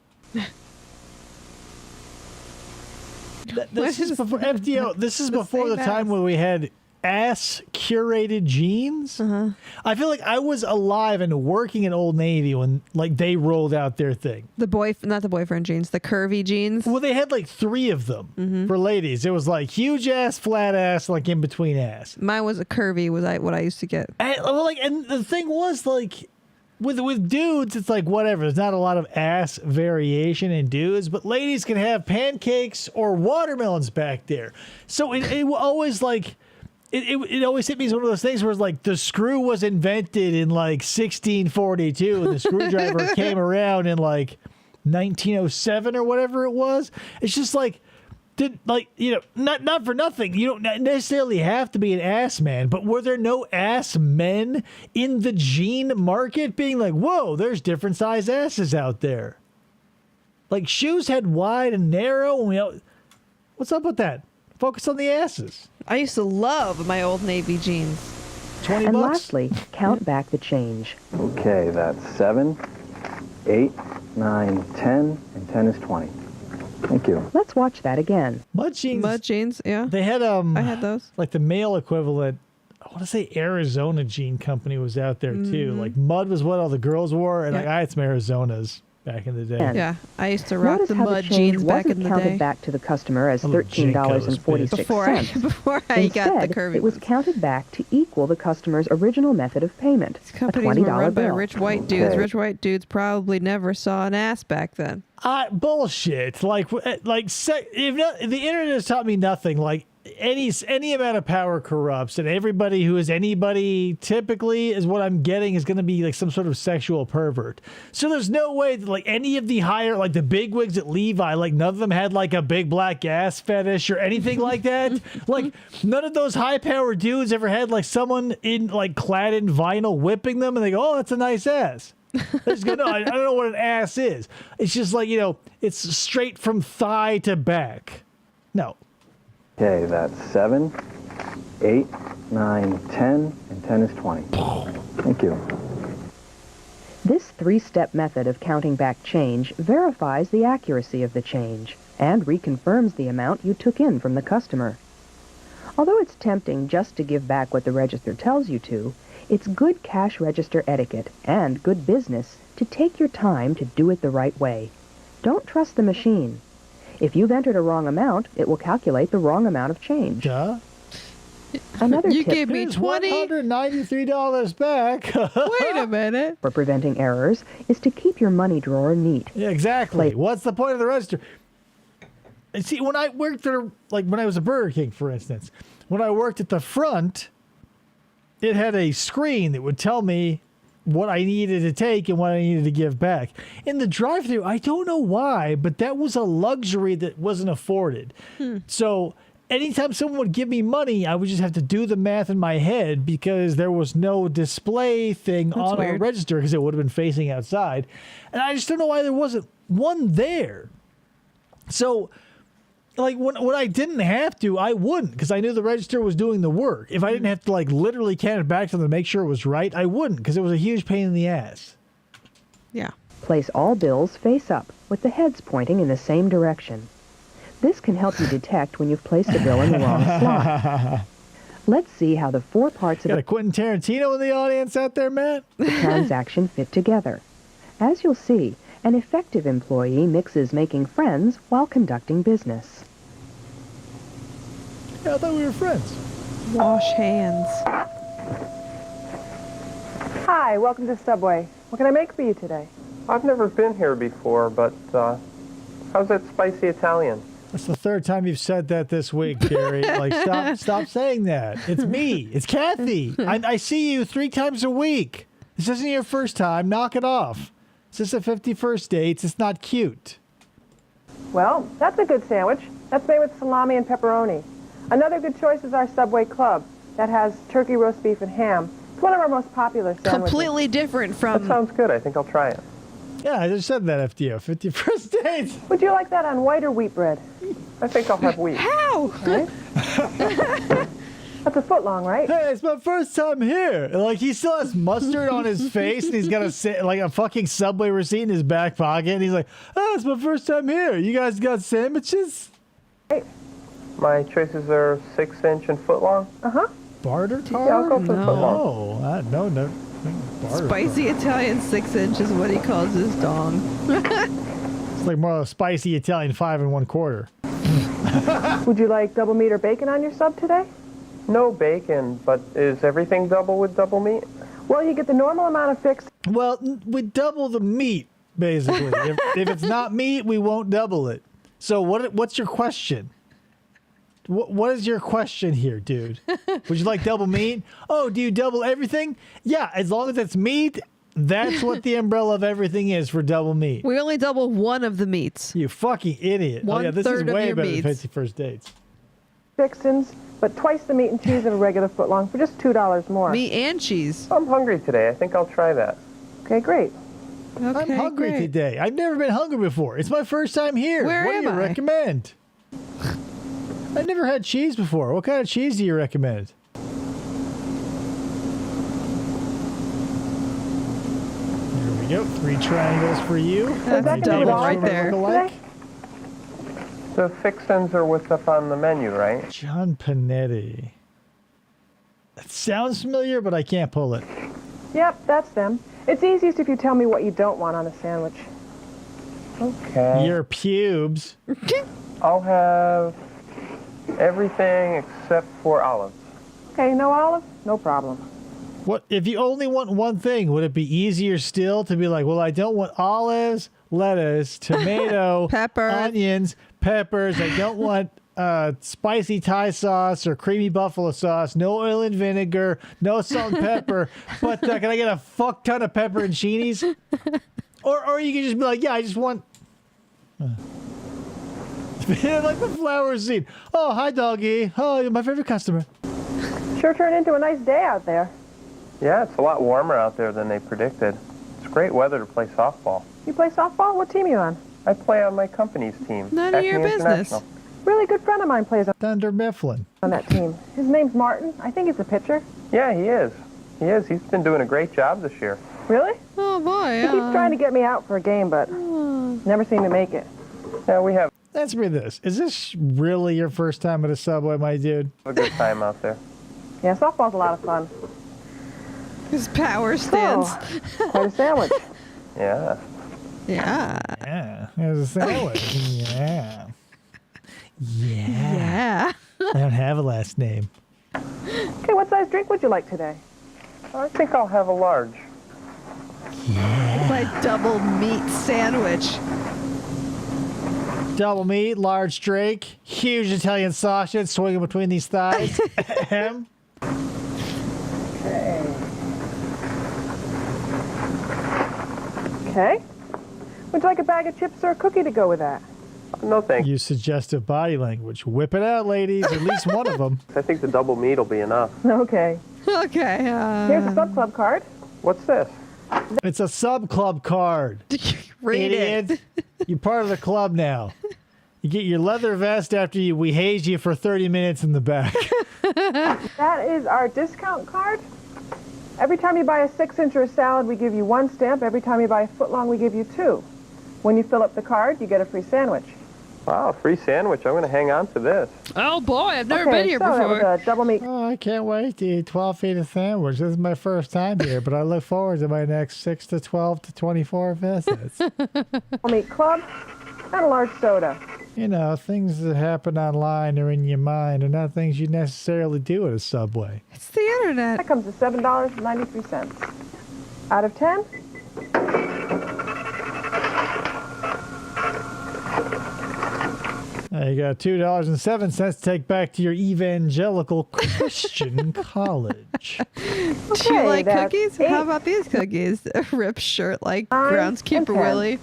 This is before FDO. This is before the time when we had ass curated jeans. I feel like I was alive and working in Old Navy when like they rolled out their thing. Not the boyfriend jeans, the curvy jeans. Well, they had like 3 of them for ladies. It was like huge ass, flat ass, like in between ass. Mine was a curvy. What I used to get. And the thing was like. With dudes, it's like whatever. There's not a lot of ass variation in dudes, but ladies can have pancakes or watermelons back there. So it always like it always hit me as one of those things where it's like the screw was invented in like 1642 and the screwdriver came around in like 1907 or whatever it was. It's just like. Not for nothing. You don't necessarily have to be an ass man, but were there no ass men in the jean market being like, whoa, there's different size asses out there? Like, shoes had wide and narrow. And what's up with that? Focus on the asses. I used to love my old navy jeans. $20 And lastly, count back the change. Okay, that's 7, 8, 9, 10, and 10 is 20. Thank you. Let's watch that again. Mud jeans, yeah. They had I had those. like the male equivalent. I want to say Arizona Jean Company was out there too. Like Mud was what all the girls wore, and like I had some Arizonas back in the day. Yeah, I used to rock Notice the how Mud the change jeans back in wasn't the counted day. back to the customer as I love $13.46. Before I got the Instead, curvy it was counted back to equal the customer's original method of payment, a companies $20 were run by bill. rich white dudes. Rich white dudes probably never saw an ass back then. Bullshit. If not, the internet has taught me nothing. Like any amount of power corrupts, and everybody who is anybody typically is what I'm getting is going to be like some sort of sexual pervert. So there's no way that like any of the higher, like the bigwigs at Levi, like none of them had like a big black ass fetish or anything like that. Like none of those high power dudes ever had like someone in like clad in vinyl whipping them, and they go, "Oh, that's a nice ass." They just go, "No, I don't know what an ass is." It's just like, it's straight from thigh to back. No. Okay, that's 7, 8, 9, 10, and 10 is 20. Thank you. This three-step method of counting back change verifies the accuracy of the change and reconfirms the amount you took in from the customer. Although it's tempting just to give back what the register tells you to, it's good cash register etiquette and good business to take your time to do it the right way. Don't trust the machine. If you've entered a wrong amount, it will calculate the wrong amount of change. Another You tip gave me $193 back. Wait a minute. for preventing errors is to keep your money drawer neat. Yeah, exactly. What's the point of the register? And see, when I worked there, like when I was at Burger King, for instance, when I worked at the front, it had a screen that would tell me what I needed to take and what I needed to give back. In the drive-thru, I don't know why, but that was a luxury that wasn't afforded. So anytime someone would give me money, I would just have to do the math in my head because there was no display thing on our register because it would have been facing outside. And I just don't know why there wasn't one there. So like when I didn't have to, I wouldn't because I knew the register was doing the work. If I didn't have to like literally count it back to them to make sure it was right, I wouldn't because it was a huge pain in the ass. Yeah. Place all bills face up with the heads pointing in the same direction. This can help you detect when you've placed a bill in the wrong slot. Let's see how the four parts of Got a Quentin Tarantino in the audience out there, Matt? the transaction fit together. As you'll see, an effective employee mixes making friends while conducting business. Yeah, I thought we were friends. Wash hands. Hi, welcome to Subway. What can I make for you today? I've never been here before, but how's that spicy Italian? That's the third time you've said that this week, Gary. Like, stop saying that. It's me. It's Kathy. I see you 3 times a week. This isn't your first time. Knock it off. This is a 51st date. It's not cute. Well, that's a good sandwich. That's made with salami and pepperoni. Another good choice is our Subway Club. That has turkey, roast beef, and ham. It's one of our most popular sandwiches. Completely different from... That sounds good. I think I'll try it. Yeah, I just said that after you. 51st date. Would you like that on white or wheat bread? I think I'll have wheat. How? Right? That's a foot long, right? Hey, it's my first time here. Like, he still has mustard on his face, and he's got a fucking Subway receipt in his back pocket, and he's like, "Oh, it's my first time here. You guys got sandwiches?" Hey. My choices are 6-inch and foot long. Uh-huh. Barter card? Yeah, I'll go for the foot long. No. Barter Spicy card. Italian 6-inch is what he calls his dong. It's like more of a spicy Italian 5 1/4. Would you like double meat or bacon on your sub today? No bacon, but is everything double with double meat? Well, you get the normal amount of fix. Well, we double the meat, basically. if it's not meat, we won't double it. So what's your question? What is your question here, dude? Would you like double meat? Oh, do you double everything? Yeah, as long as it's meat, that's what the umbrella of everything is for double meat. We only double one of the meats. You fucking idiot. One this is third of way your better meats. than 51st dates. Fixins, but twice the meat and cheese of a regular foot long for just $2 more. Meat and cheese. I'm hungry today. I think I'll try that. Okay, great. Okay, I'm hungry great. today. I've never been hungry before. It's my first time here. Where what do you am I? recommend? I've never had cheese before. What kind of cheese do you recommend? Here we go. 3 triangles for you. That's double right there. The fixins are what's up on the menu, right? John Panetti. That sounds familiar, but I can't pull it. Yep, that's them. It's easiest if you tell me what you don't want on a sandwich. Okay. Your pubes. I'll have everything except for olives. Okay, no olives? No problem. What if you only want one thing? Would it be easier still to be like, well, I don't want olives, lettuce, tomato, onions, peppers. I don't want spicy Thai sauce or creamy buffalo sauce. No oil and vinegar. No salt and pepper. But can I get a fuck ton of pepperoncinis? Or you can just be like, yeah, I just want. Like the flower scene. Oh, hi, doggy. Oh, you're my favorite customer. Sure turned into a nice day out there. Yeah, it's a lot warmer out there than they predicted. It's great weather to play softball. You play softball? What team are you on? I play on my company's team. None of your business. Really good friend of mine plays Thunder Mifflin on that team. His name's Martin. I think he's a pitcher. Yeah, he is. He is. He's been doing a great job this year. Really? Oh, boy. He keeps trying to get me out for a game, but never seem to make it. Yeah, we have Answer me this. Is this really your first time at a Subway, my dude? a good time out there. Yeah, softball's a lot of fun. His power stance. Quite a sandwich. Yeah. Yeah. Yeah. There's a sandwich. Yeah. Yeah. I don't have a last name. Okay, what size drink would you like today? I think I'll have a large. My double meat sandwich. Double meat, large drink, huge Italian sausage swinging between these thighs. Okay. Okay. Would you like a bag of chips or a cookie to go with that? No thanks. Use suggestive body language. Whip it out, ladies. At least one of them. I think the double meat will be enough. Okay. Okay. Here's a sub club card. What's this? It's a sub club card. Read Idiot. it. You're part of the club now. You get your leather vest after we haze you for 30 minutes in the back. That is our discount card. Every time you buy a 6-inch or a salad, we give you 1 stamp. Every time you buy a footlong, we give you 2. When you fill up the card, you get a free sandwich. Wow, free sandwich. I'm going to hang on to this. Oh, boy. I've never been here That before. was a double meat. Oh, I can't wait to eat 12 feet of sandwich. This is my first time here, but I look forward to my next 6 to 12 to 24 visits. Double meat club and a large soda. You know, things that happen online are in your mind and not things you necessarily do at a Subway. It's the internet. That comes to $7.93. Out of 10? You got $2.07 to take back to your evangelical Christian college. Do you like cookies? How about these cookies? A ripped shirt like groundskeeper Willie.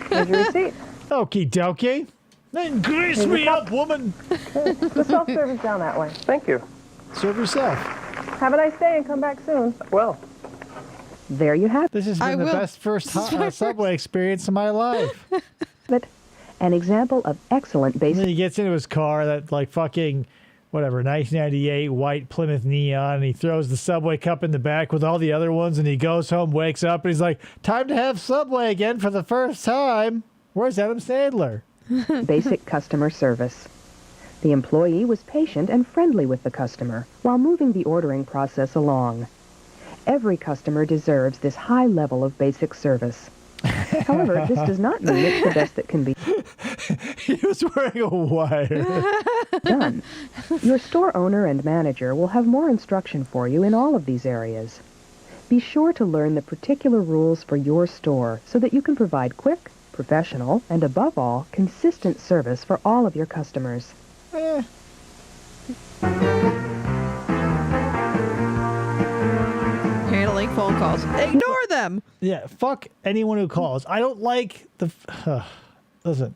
Here's your receipt. Okie dokie. Then grease me up, woman. The self-service down that way. Thank you. Serve yourself. Have a nice day and come back soon. Well, there you have it. This has been the best first Subway experience of my life. An example of excellent And then he gets into his car, that like fucking, whatever, 1998 white Plymouth Neon, and he throws the Subway cup in the back with all the other ones, and he goes home, wakes up, and he's like, time to have Subway again for the first time. Where's Adam Sandler? Basic customer service. The employee was patient and friendly with the customer while moving the ordering process along. Every customer deserves this high level of basic service. However, this does not mean it's the best that can be He was wearing a wire. done. Your store owner and manager will have more instruction for you in all of these areas. Be sure to learn the particular rules for your store so that you can provide quick, professional, and above all, consistent service for all of your customers. Handling phone calls. Ignore them. Yeah, fuck anyone who calls. I don't like the... listen,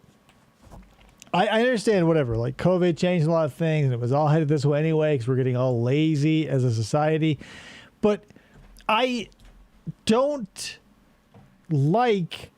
I understand whatever. Like, COVID changed a lot of things, and it was all headed this way anyway because we're getting all lazy as a society. But I don't like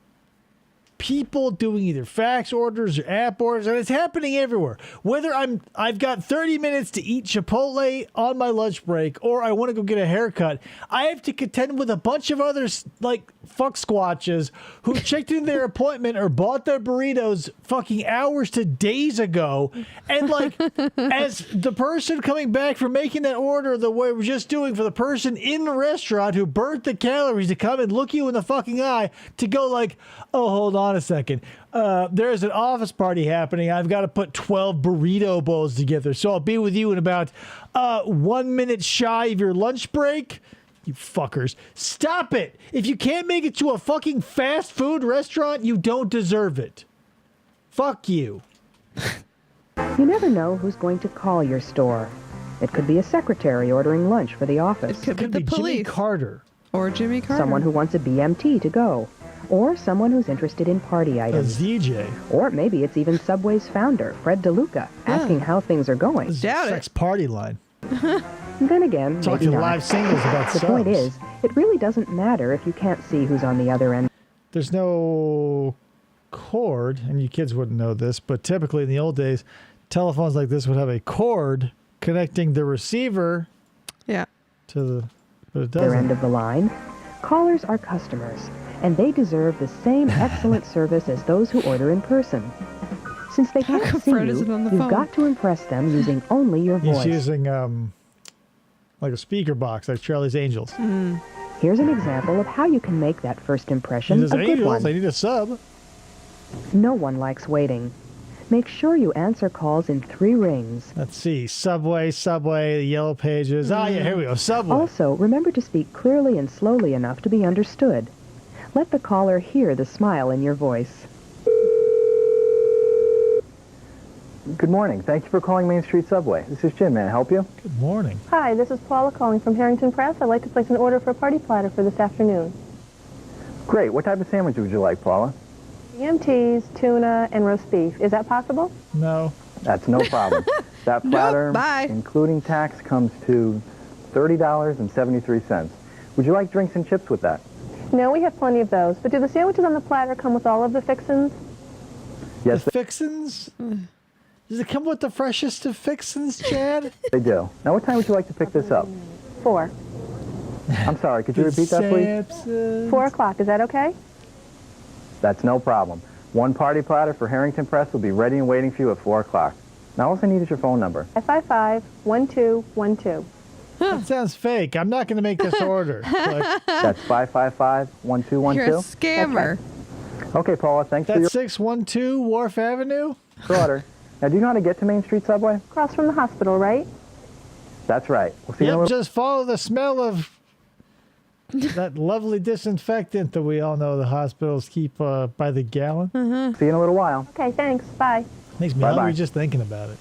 people doing either fax orders or app orders, and it's happening everywhere. Whether I've got 30 minutes to eat Chipotle on my lunch break, or I want to go get a haircut, I have to contend with a bunch of others like fuck squatches who checked in their appointment or bought their burritos fucking hours to days ago, and like as the person coming back from making that order the way we're just doing for the person in the restaurant who burnt the calories to come and look you in the fucking eye to go like, oh, hold on a second. There's an office party happening. I've got to put 12 burrito bowls together. So I'll be with you in about 1 minute shy of your lunch break. You fuckers. Stop it. If you can't make it to a fucking fast food restaurant, you don't deserve it. Fuck you. You never know who's going to call your store. It could be a secretary ordering lunch for the office. It could be the police. Jimmy Carter. Or Jimmy Carter. Someone who wants a BMT to go. Or someone who's interested in party items. A ZJ. Or maybe it's even Subway's founder, Fred DeLuca, asking how things are going. Doubt sex party line. Then again, talking maybe not. live singles about The point is, it really doesn't matter if you can't see who's on the other end. There's no cord, and you kids wouldn't know this, but typically in the old days, telephones like this would have a cord connecting the receiver to the, but it doesn't. Their end of the line. Callers are customers, and they deserve the same excellent service as those who order in person. Since they can't see you, you've got to impress them using only your voice. He's using like a speaker box, like Charlie's Angels. Here's an example of how you can make that first impression a good one. I need a sub. No one likes waiting. Make sure you answer calls in 3 rings. Let's see. Subway, the Yellow Pages. Ah, yeah, here we go. Subway. Also, remember to speak clearly and slowly enough to be understood. Let the caller hear the smile in your voice. Good morning. Thank you for calling Main Street Subway. This is Jim. May I help you? Good morning. Hi, this is Paula calling from Harrington Press. I'd like to place an order for a party platter for this afternoon. Great. What type of sandwich would you like, Paula? BMTs, tuna, and roast beef. Is that possible? No. That's no problem. That platter, including tax, comes to $30.73. Would you like drinks and chips with that? No, we have plenty of those. But do the sandwiches on the platter come with all of the fixins? Yes. The fixins? Does it come with the freshest of fixins, Chad? They do. Now, what time would you like to pick this up? 4. I'm sorry, could you repeat that, please? 4 o'clock, is that okay? That's no problem. 1 party platter for Harrington Press will be ready and waiting for you at 4 o'clock. Now, all I need is your phone number. 555-1212. That sounds fake. I'm not going to make this order. That's 555-1212? You're a scammer. Okay, Paula, thanks for your... That's 612 Wharf Avenue? Order. Now, do you know how to get to Main Street Subway? Across from the hospital, right? That's right. We'll see you in a little... Just follow the smell of that lovely disinfectant that we all know the hospitals keep by the gallon. See you in a little while. Okay, thanks. Bye. Makes me hungry just thinking about it.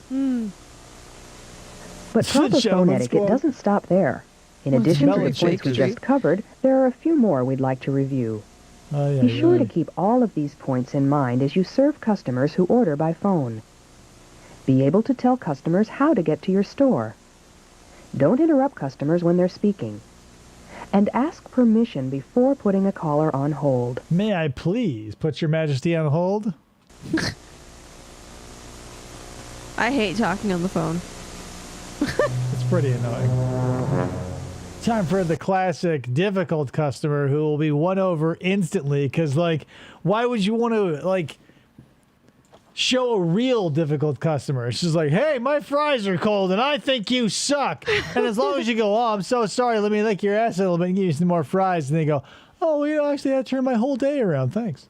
But proper phone etiquette doesn't stop there. In addition to the points we just covered, there are a few more we'd like to review. Be sure to keep all of these points in mind as you serve customers who order by phone. Be able to tell customers how to get to your store. Don't interrupt customers when they're speaking. And ask permission before putting a caller on hold. May I please put your majesty on hold? I hate talking on the phone. It's pretty annoying. Time for the classic difficult customer who will be won over instantly because, like, why would you want to, like, show a real difficult customer? It's just like, hey, my fries are cold and I think you suck. And as long as you go, oh, I'm so sorry, let me lick your ass a little bit and give you some more fries. And they go, oh, you know, actually, I turned my whole day around. Thanks.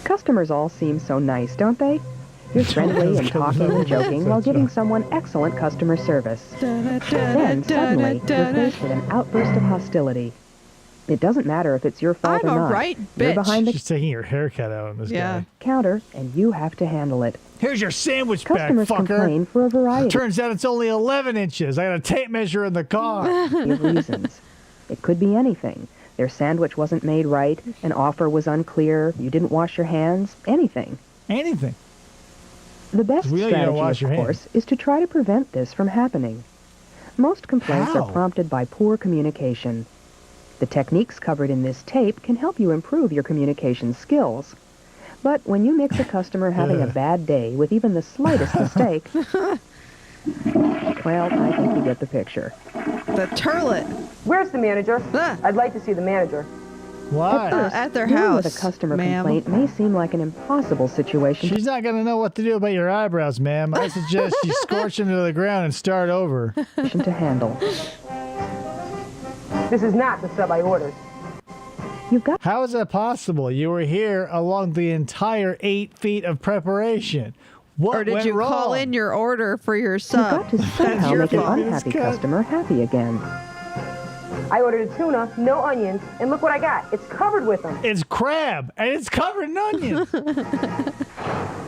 Customers all seem so nice, don't they? You're friendly and talking and joking while giving someone excellent customer service. Then, suddenly, you're faced with an outburst of hostility. It doesn't matter if it's your fault or not. I'm a right bitch. You're behind the She's taking your haircut out on this guy. counter, and you have to handle it. Here's your sandwich Customers back, fucker. complain for a variety. Turns out it's only 11 inches. I got a tape measure in the car. of reasons. It could be anything. Their sandwich wasn't made right, an offer was unclear, you didn't wash your hands, anything. Anything. The best Really strategy, of course, is to try to prevent this from happening. Most complaints are prompted by poor communication. The techniques covered in this tape can help you improve your communication skills. But when you mix a customer having a bad day with even the slightest mistake, well, I think you get the picture. The turlet. Where's the manager? I'd like to see the manager. Why? At their dealing house, with a customer ma'am. complaint may seem like an impossible situation. She's not going to know what to do about your eyebrows, ma'am. I suggest you scorch them to the ground and start over. To handle. This is not the sub I ordered. How is that possible? You were here along the entire 8 feet of preparation. What Or did went you wrong? call in your order for your sub? You've got to somehow make an unhappy customer happy again. I ordered a tuna, no onions, and look what I got. It's covered with them. It's crab, and it's covered in onions.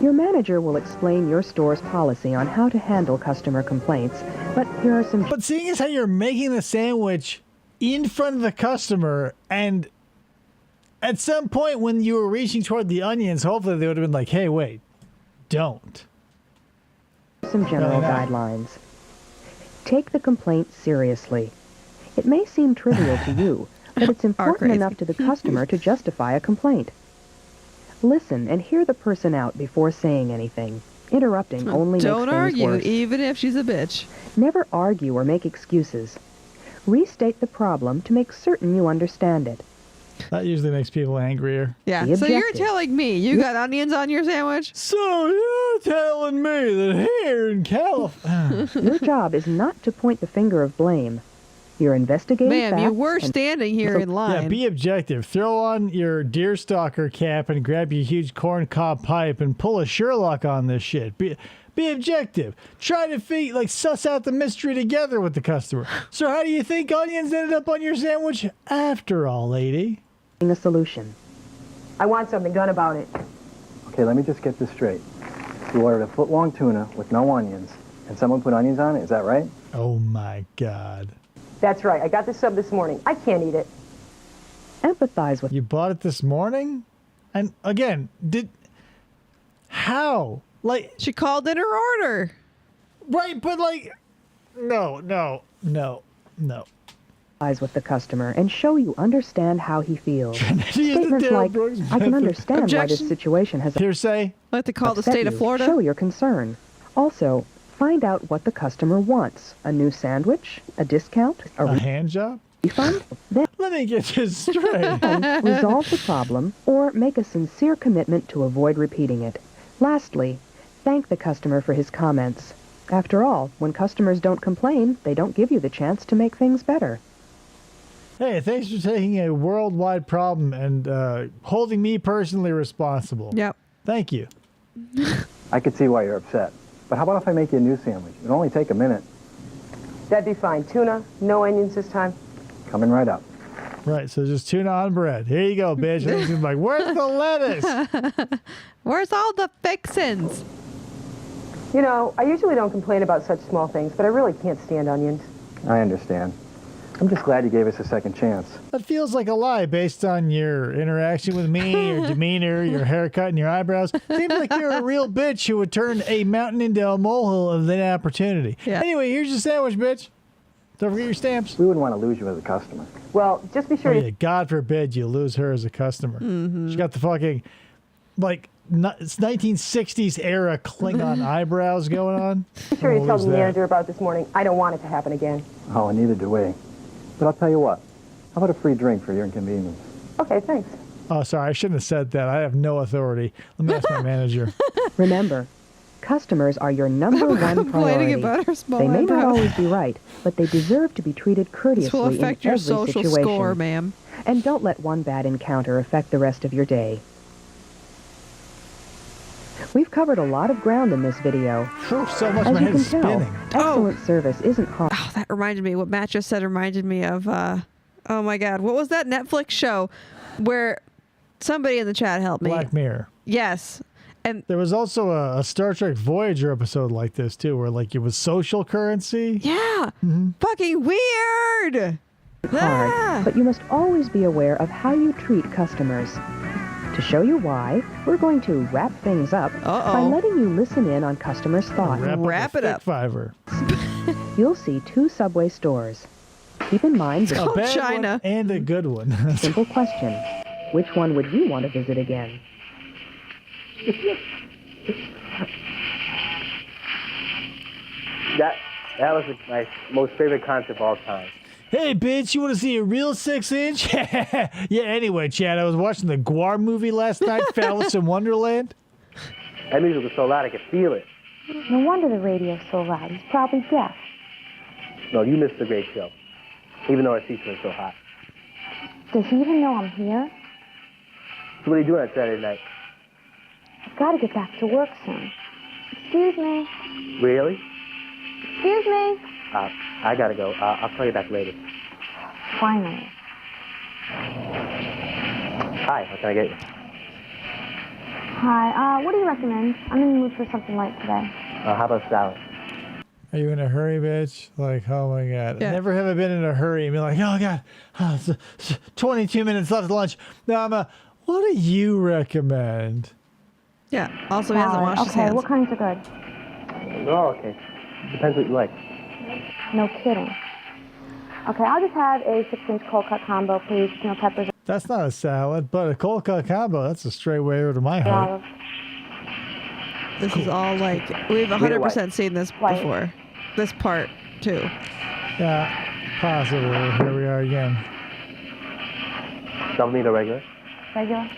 Your manager will explain your store's policy on how to handle customer complaints, but here are some... But seeing as how you're making the sandwich in front of the customer, and at some point when you were reaching toward the onions, hopefully they would have been like, hey, wait, don't. Some general guidelines. Take the complaint seriously. It may seem trivial to you, but it's important enough to the customer to justify a complaint. Listen and hear the person out before saying anything. Interrupting only makes things worse. Don't argue, even if she's a bitch. Never argue or make excuses. Restate the problem to make certain you understand it. That usually makes people angrier. Yeah, so you're telling me you got onions on your sandwich? So you're telling me that here in California... Your job is not to point the finger of blame. You're investigating Ma'am, you facts were and- standing here in line. Yeah, be objective. Throw on your deerstalker cap and grab your huge corncob pipe and pull a Sherlock on this shit. Be objective. Try to suss out the mystery together with the customer. So how do you think onions ended up on your sandwich after all, lady? A solution. I want something done about it. Okay, let me just get this straight. You ordered a foot-long tuna with no onions, and someone put onions on it, is that right? Oh my God. That's right. I got the sub this morning. I can't eat it. Empathize with... You bought it this morning? And again, how? Like... She called in her order. Right, but no. With the customer and show you understand how he feels. Statements like, I can understand why this situation has... Hearsay? Like to call the state of Florida? Show your concern. Also, find out what the customer wants. A new sandwich? A discount? A hand job? Refund? Then let me get this straight. Resolve the problem or make a sincere commitment to avoid repeating it. Lastly, thank the customer for his comments. After all, when customers don't complain, they don't give you the chance to make things better. Hey, thanks for taking a worldwide problem and holding me personally responsible. Yep. Thank you. I could see why you're upset. But how about if I make you a new sandwich? It'll only take a minute. That'd be fine. Tuna, no onions this time. Coming right up. Right, so just tuna on bread. Here you go, bitch. And he's like, where's the lettuce? Where's all the fixins? You know, I usually don't complain about such small things, but I really can't stand onions. I understand. I'm just glad you gave us a second chance. That feels like a lie based on your interaction with me, your demeanor, your haircut, and your eyebrows. Seems like you're a real bitch who would turn a mountain into a molehill of an opportunity. Yeah. Anyway, here's your sandwich, bitch. Don't forget your stamps. We wouldn't want to lose you as a customer. Well, just be sure yeah, God forbid you lose her as a customer. Mm-hmm. She got the fucking, it's 1960s era Klingon eyebrows going on. Be sure you tell the manager about this morning. I don't want it to happen again. Oh, and neither do we. But I'll tell you what. How about a free drink for your inconvenience? Okay, thanks. Oh, sorry. I shouldn't have said that. I have no authority. Let me ask my manager. Remember, customers are your number one priority. About her small they may not eyebrows. always be right, but they deserve to be treated courteously This will affect in your every social situation. score, ma'am. And don't let one bad encounter affect the rest of your day. We've covered a lot of ground in this video. So much As my you head can is tell, spinning. excellent service isn't hard. Oh, that reminded me. What Matt just said reminded me of, oh my God, what was that Netflix show where somebody in the chat helped me? Black Mirror. Yes. And there was also a Star Trek Voyager episode like this, too, where it was social currency. Yeah. Fucking weird. Hard, but you must always be aware of how you treat customers. To show you why, we're going to wrap things up by letting you listen in on customers' thoughts. Wrap it up. Fiverr. You'll see 2 Subway stores. Keep in mind a the bad China. one and a good one. simple question. Which one would you want to visit again? That was my most favorite concert of all time. Hey, bitch, you want to see a real 6-inch? Yeah, anyway, Chad, I was watching the Guar movie last night, Alice in Wonderland. That music was so loud I could feel it. No wonder the radio's so loud. He's probably deaf. No, you missed a great show. Even though our seats were so hot. Does he even know I'm here? So what are you doing on Saturday night? I've got to get back to work soon. Excuse me. Really? Excuse me. I gotta go. I'll call you back later. Finally. Hi, what can I get you? Hi, what do you recommend? I'm in the mood for something light today. How about salad? Are you in a hurry, bitch? Like, oh my God. Yeah. Never have I been in a hurry and be like, oh God, 22 minutes left to lunch. No, what do you recommend? Yeah. Also, he hasn't washed his hands. What kinds are good? Oh, okay. Depends what you like. No kidding. Okay, I'll just have a 6-inch cold cut combo, please. No peppers. That's not a salad, but a cold cut combo. That's a straight way over to my heart. This is all like, we've 100% seen this before. This part, too. Yeah, possibly. Here we are again. Double meat or regular? Regular.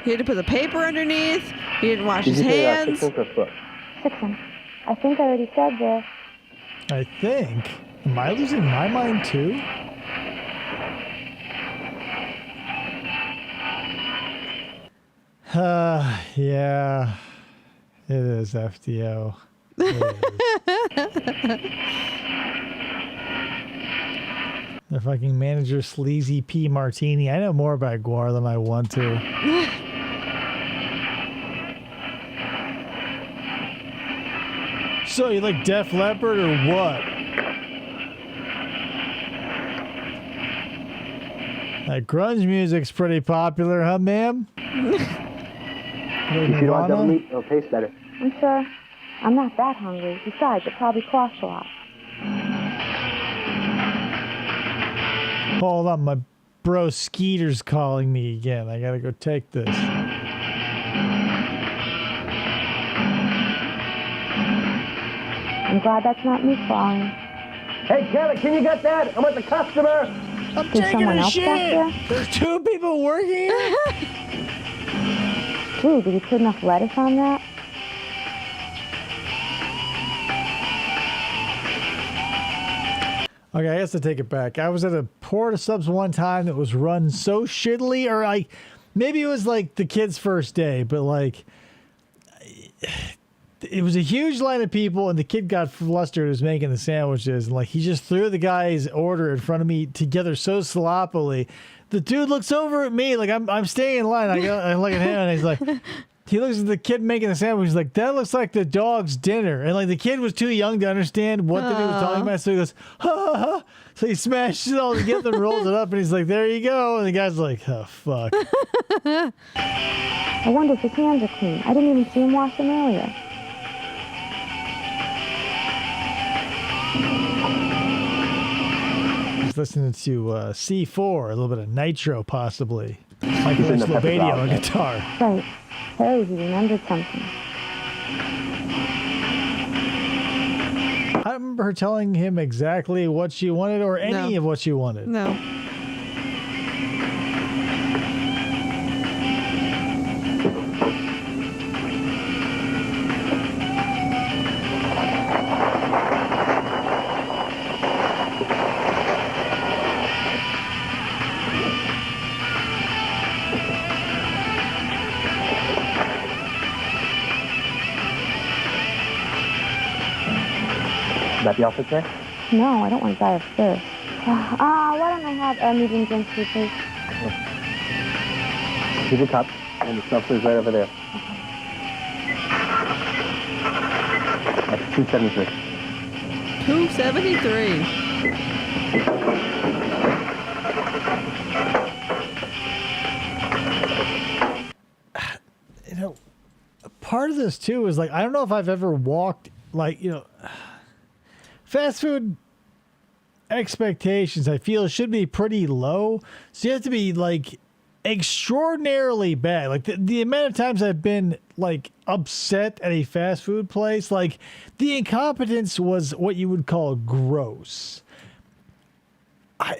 He had to put the paper underneath. He didn't wash his Did you say, hands. 6-inch or foot? 6-inch. I think I already said this. I think. Am I losing my mind too? Yeah. It is FDO. The fucking manager sleazy P martini. I know more about Guar than I want to. So you like Def Leppard or what? That grunge music's pretty popular, huh, ma'am? If you want double meat, it'll taste better. I'm sure. I'm not that hungry. Besides, it probably costs a lot. Hold on, my bro Skeeter's calling me again. I gotta go take this. I'm glad that's not me falling. Hey, Kelly, can you get that? I'm with the customer. I'm Is taking someone a else shit. back there? There's 2 people working here. Gee, did you put enough lettuce on that? Okay, I guess I take it back. I was at a Port of Subs one time that was run so shittily, or like maybe it was like the kid's first day, but like it was a huge line of people, and the kid got flustered as making the sandwiches, and like he just threw the guy's order in front of me together so sloppily. The dude looks over at me like I'm staying in line. I look at him, and he's like. He looks at the kid making the sandwich. He's like, that looks like the dog's dinner. And like the kid was too young to understand what the dude was talking about. So he goes, ha ha ha. So he smashes it all together and rolls it up. And he's like, there you go. And the guy's like, oh, fuck. I wonder if his hands are clean. I didn't even see him wash them earlier. He's listening to C4, a little bit of Nitro, possibly. Michelangelo Badio on guitar. Right. Hey, he remembered something. I remember her telling him exactly what she wanted or any of what she wanted. No. Is that the office there? No, I don't want to die of thirst. Why don't I have a medium drink, please? Here's your cup, and the stuff is right over there. That's $2.73. $2.73. You know, part of this too is like I don't know if I've ever walked like, you know, fast food expectations, I feel, should be pretty low. So you have to be like extraordinarily bad. Like the amount of times I've been like upset at a fast food place, like the incompetence was what you would call gross. I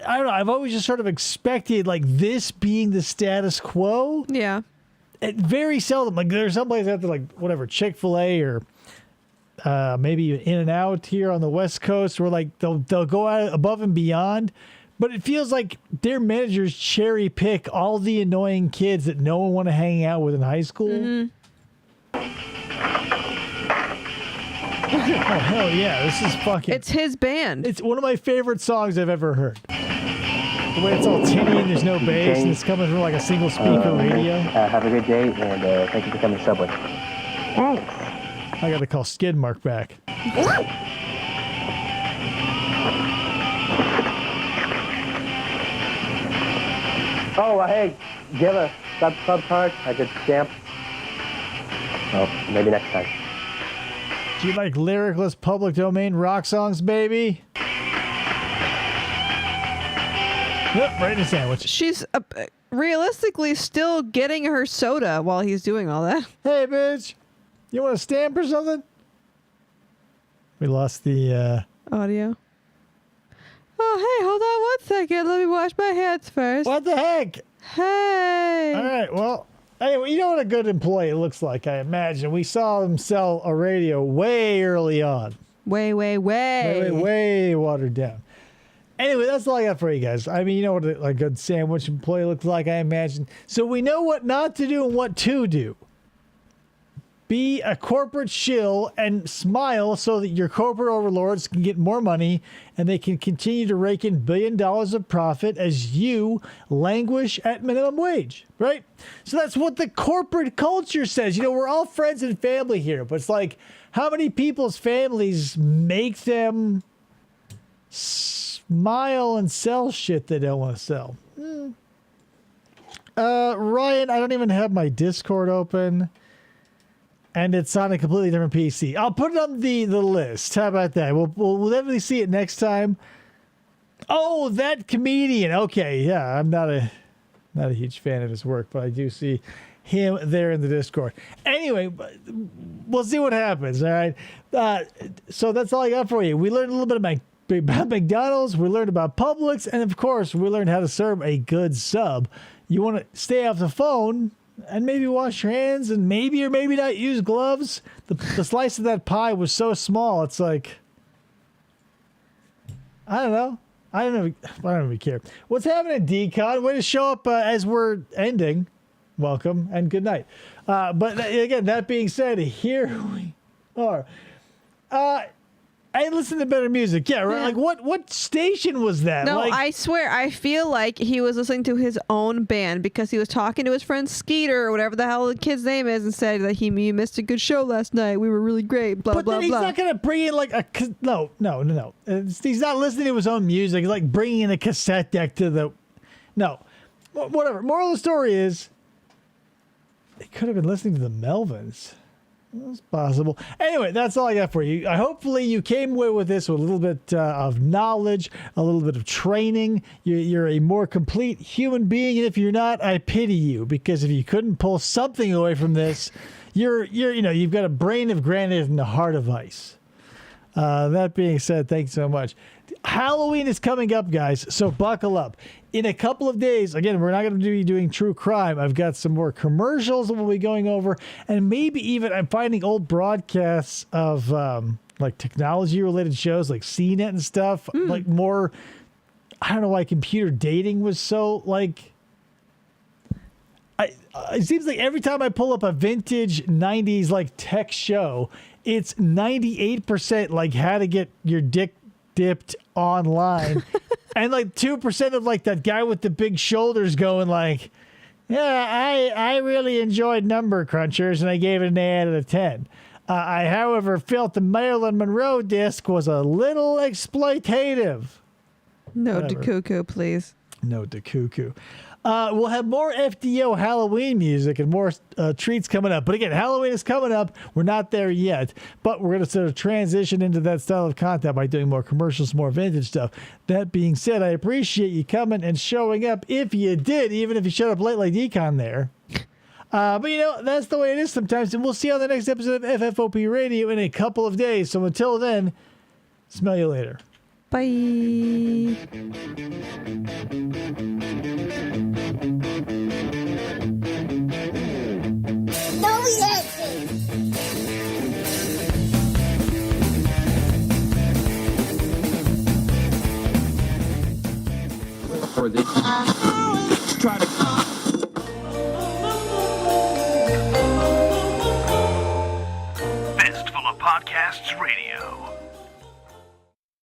don't know. I've always just sort of expected like this being the status quo. Yeah. Very seldom. Like there's some places out there like whatever, Chick-fil-A or maybe In-N-Out here on the West Coast where like they'll go out above and beyond. But it feels like their managers cherry pick all the annoying kids that no one want to hang out with in high school. Mm-hmm. Oh, hell yeah. This is fucking... It's his band. It's one of my favorite songs I've ever heard. The way it's all tinny and there's no bass and it's coming from like a single speaker radio. Have a good day and thank you for coming to Subway. Thanks. I got to call Skidmark back. Oh, hey, do you have a club card I could stamp? Oh, maybe next time. Do you like lyricless public domain rock songs, baby? Yep, right in a sandwich. She's realistically still getting her soda while he's doing all that. Hey, bitch. You want a stamp or something? We lost the... audio. Oh, hey, hold on 1 second. Let me wash my hands first. What the heck? Hey. All right, well, anyway, you know what a good employee looks like, I imagine. We saw them sell a radio way early on. Way watered down. Anyway, that's all I got for you guys. I mean, you know what a good sandwich employee looks like, I imagine. So we know what not to do and what to do. Be a corporate shill and smile so that your corporate overlords can get more money and they can continue to rake in $1 billion of profit as you languish at minimum wage, right? So that's what the corporate culture says. You know, we're all friends and family here, but it's like, how many people's families make them smile and sell shit they don't want to sell? Ryan, I don't even have my Discord open. And it's on a completely different PC. I'll put it on the list. How about that? We'll definitely see it next time. Oh, that comedian. Okay, yeah, I'm not a huge fan of his work, but I do see him there in the Discord. Anyway, we'll see what happens. All right. So that's all I got for you. We learned a little bit about McDonald's. We learned about Publix, and of course, we learned how to serve a good sub. You want to stay off the phone. And maybe wash your hands and maybe or maybe not use gloves. The slice of that pie was so small. It's like, I don't know. I don't even care. What's happening, Decon? Way to show up as we're ending. Welcome and good night. But again, that being said, here we are. I listen to better music. Yeah, right. Yeah. Like what station was that? No, like, I swear, I feel like he was listening to his own band because he was talking to his friend Skeeter or whatever the hell the kid's name is and said that you missed a good show last night. We were really great. Blah, but blah, then he's blah. not going to bring in like a... No. He's not listening to his own music. He's like bringing in a cassette deck to the... No. Whatever. Moral of the story is he could have been listening to the Melvins. It's possible. Anyway, that's all I got for you. Hopefully you came away with this with a little bit of knowledge, a little bit of training. You're a more complete human being, and if you're not, I pity you, because if you couldn't pull something away from this, you've got a brain of granite and a heart of ice. That being said, thanks so much. Halloween is coming up, guys, so buckle up. In a couple of days, again, we're not going to be doing true crime. I've got some more commercials that we'll be going over, and maybe even I'm finding old broadcasts of like technology-related shows like CNET and stuff, like more, I don't know why computer dating was so, like, it seems like every time I pull up a vintage 90s, like, tech show, it's 98% like how to get your dick dipped online. And like 2% of like that guy with the big shoulders going like, yeah, I really enjoyed Number Crunchers and I gave it an 8 out of 10. I, however, felt the Marilyn Monroe disc was a little exploitative. No, Dakuku, please. No, Dakuku. We'll have more FDO Halloween music and more treats coming up. But again, Halloween is coming up. We're not there yet. But we're going to sort of transition into that style of content by doing more commercials, more vintage stuff. That being said, I appreciate you coming and showing up. If you did, even if you showed up late like Decon there. But, that's the way it is sometimes. And we'll see you on the next episode of FFOP Radio in a couple of days. So until then, smell you later. Bye. For the try to Fistful of Podcasts Radio.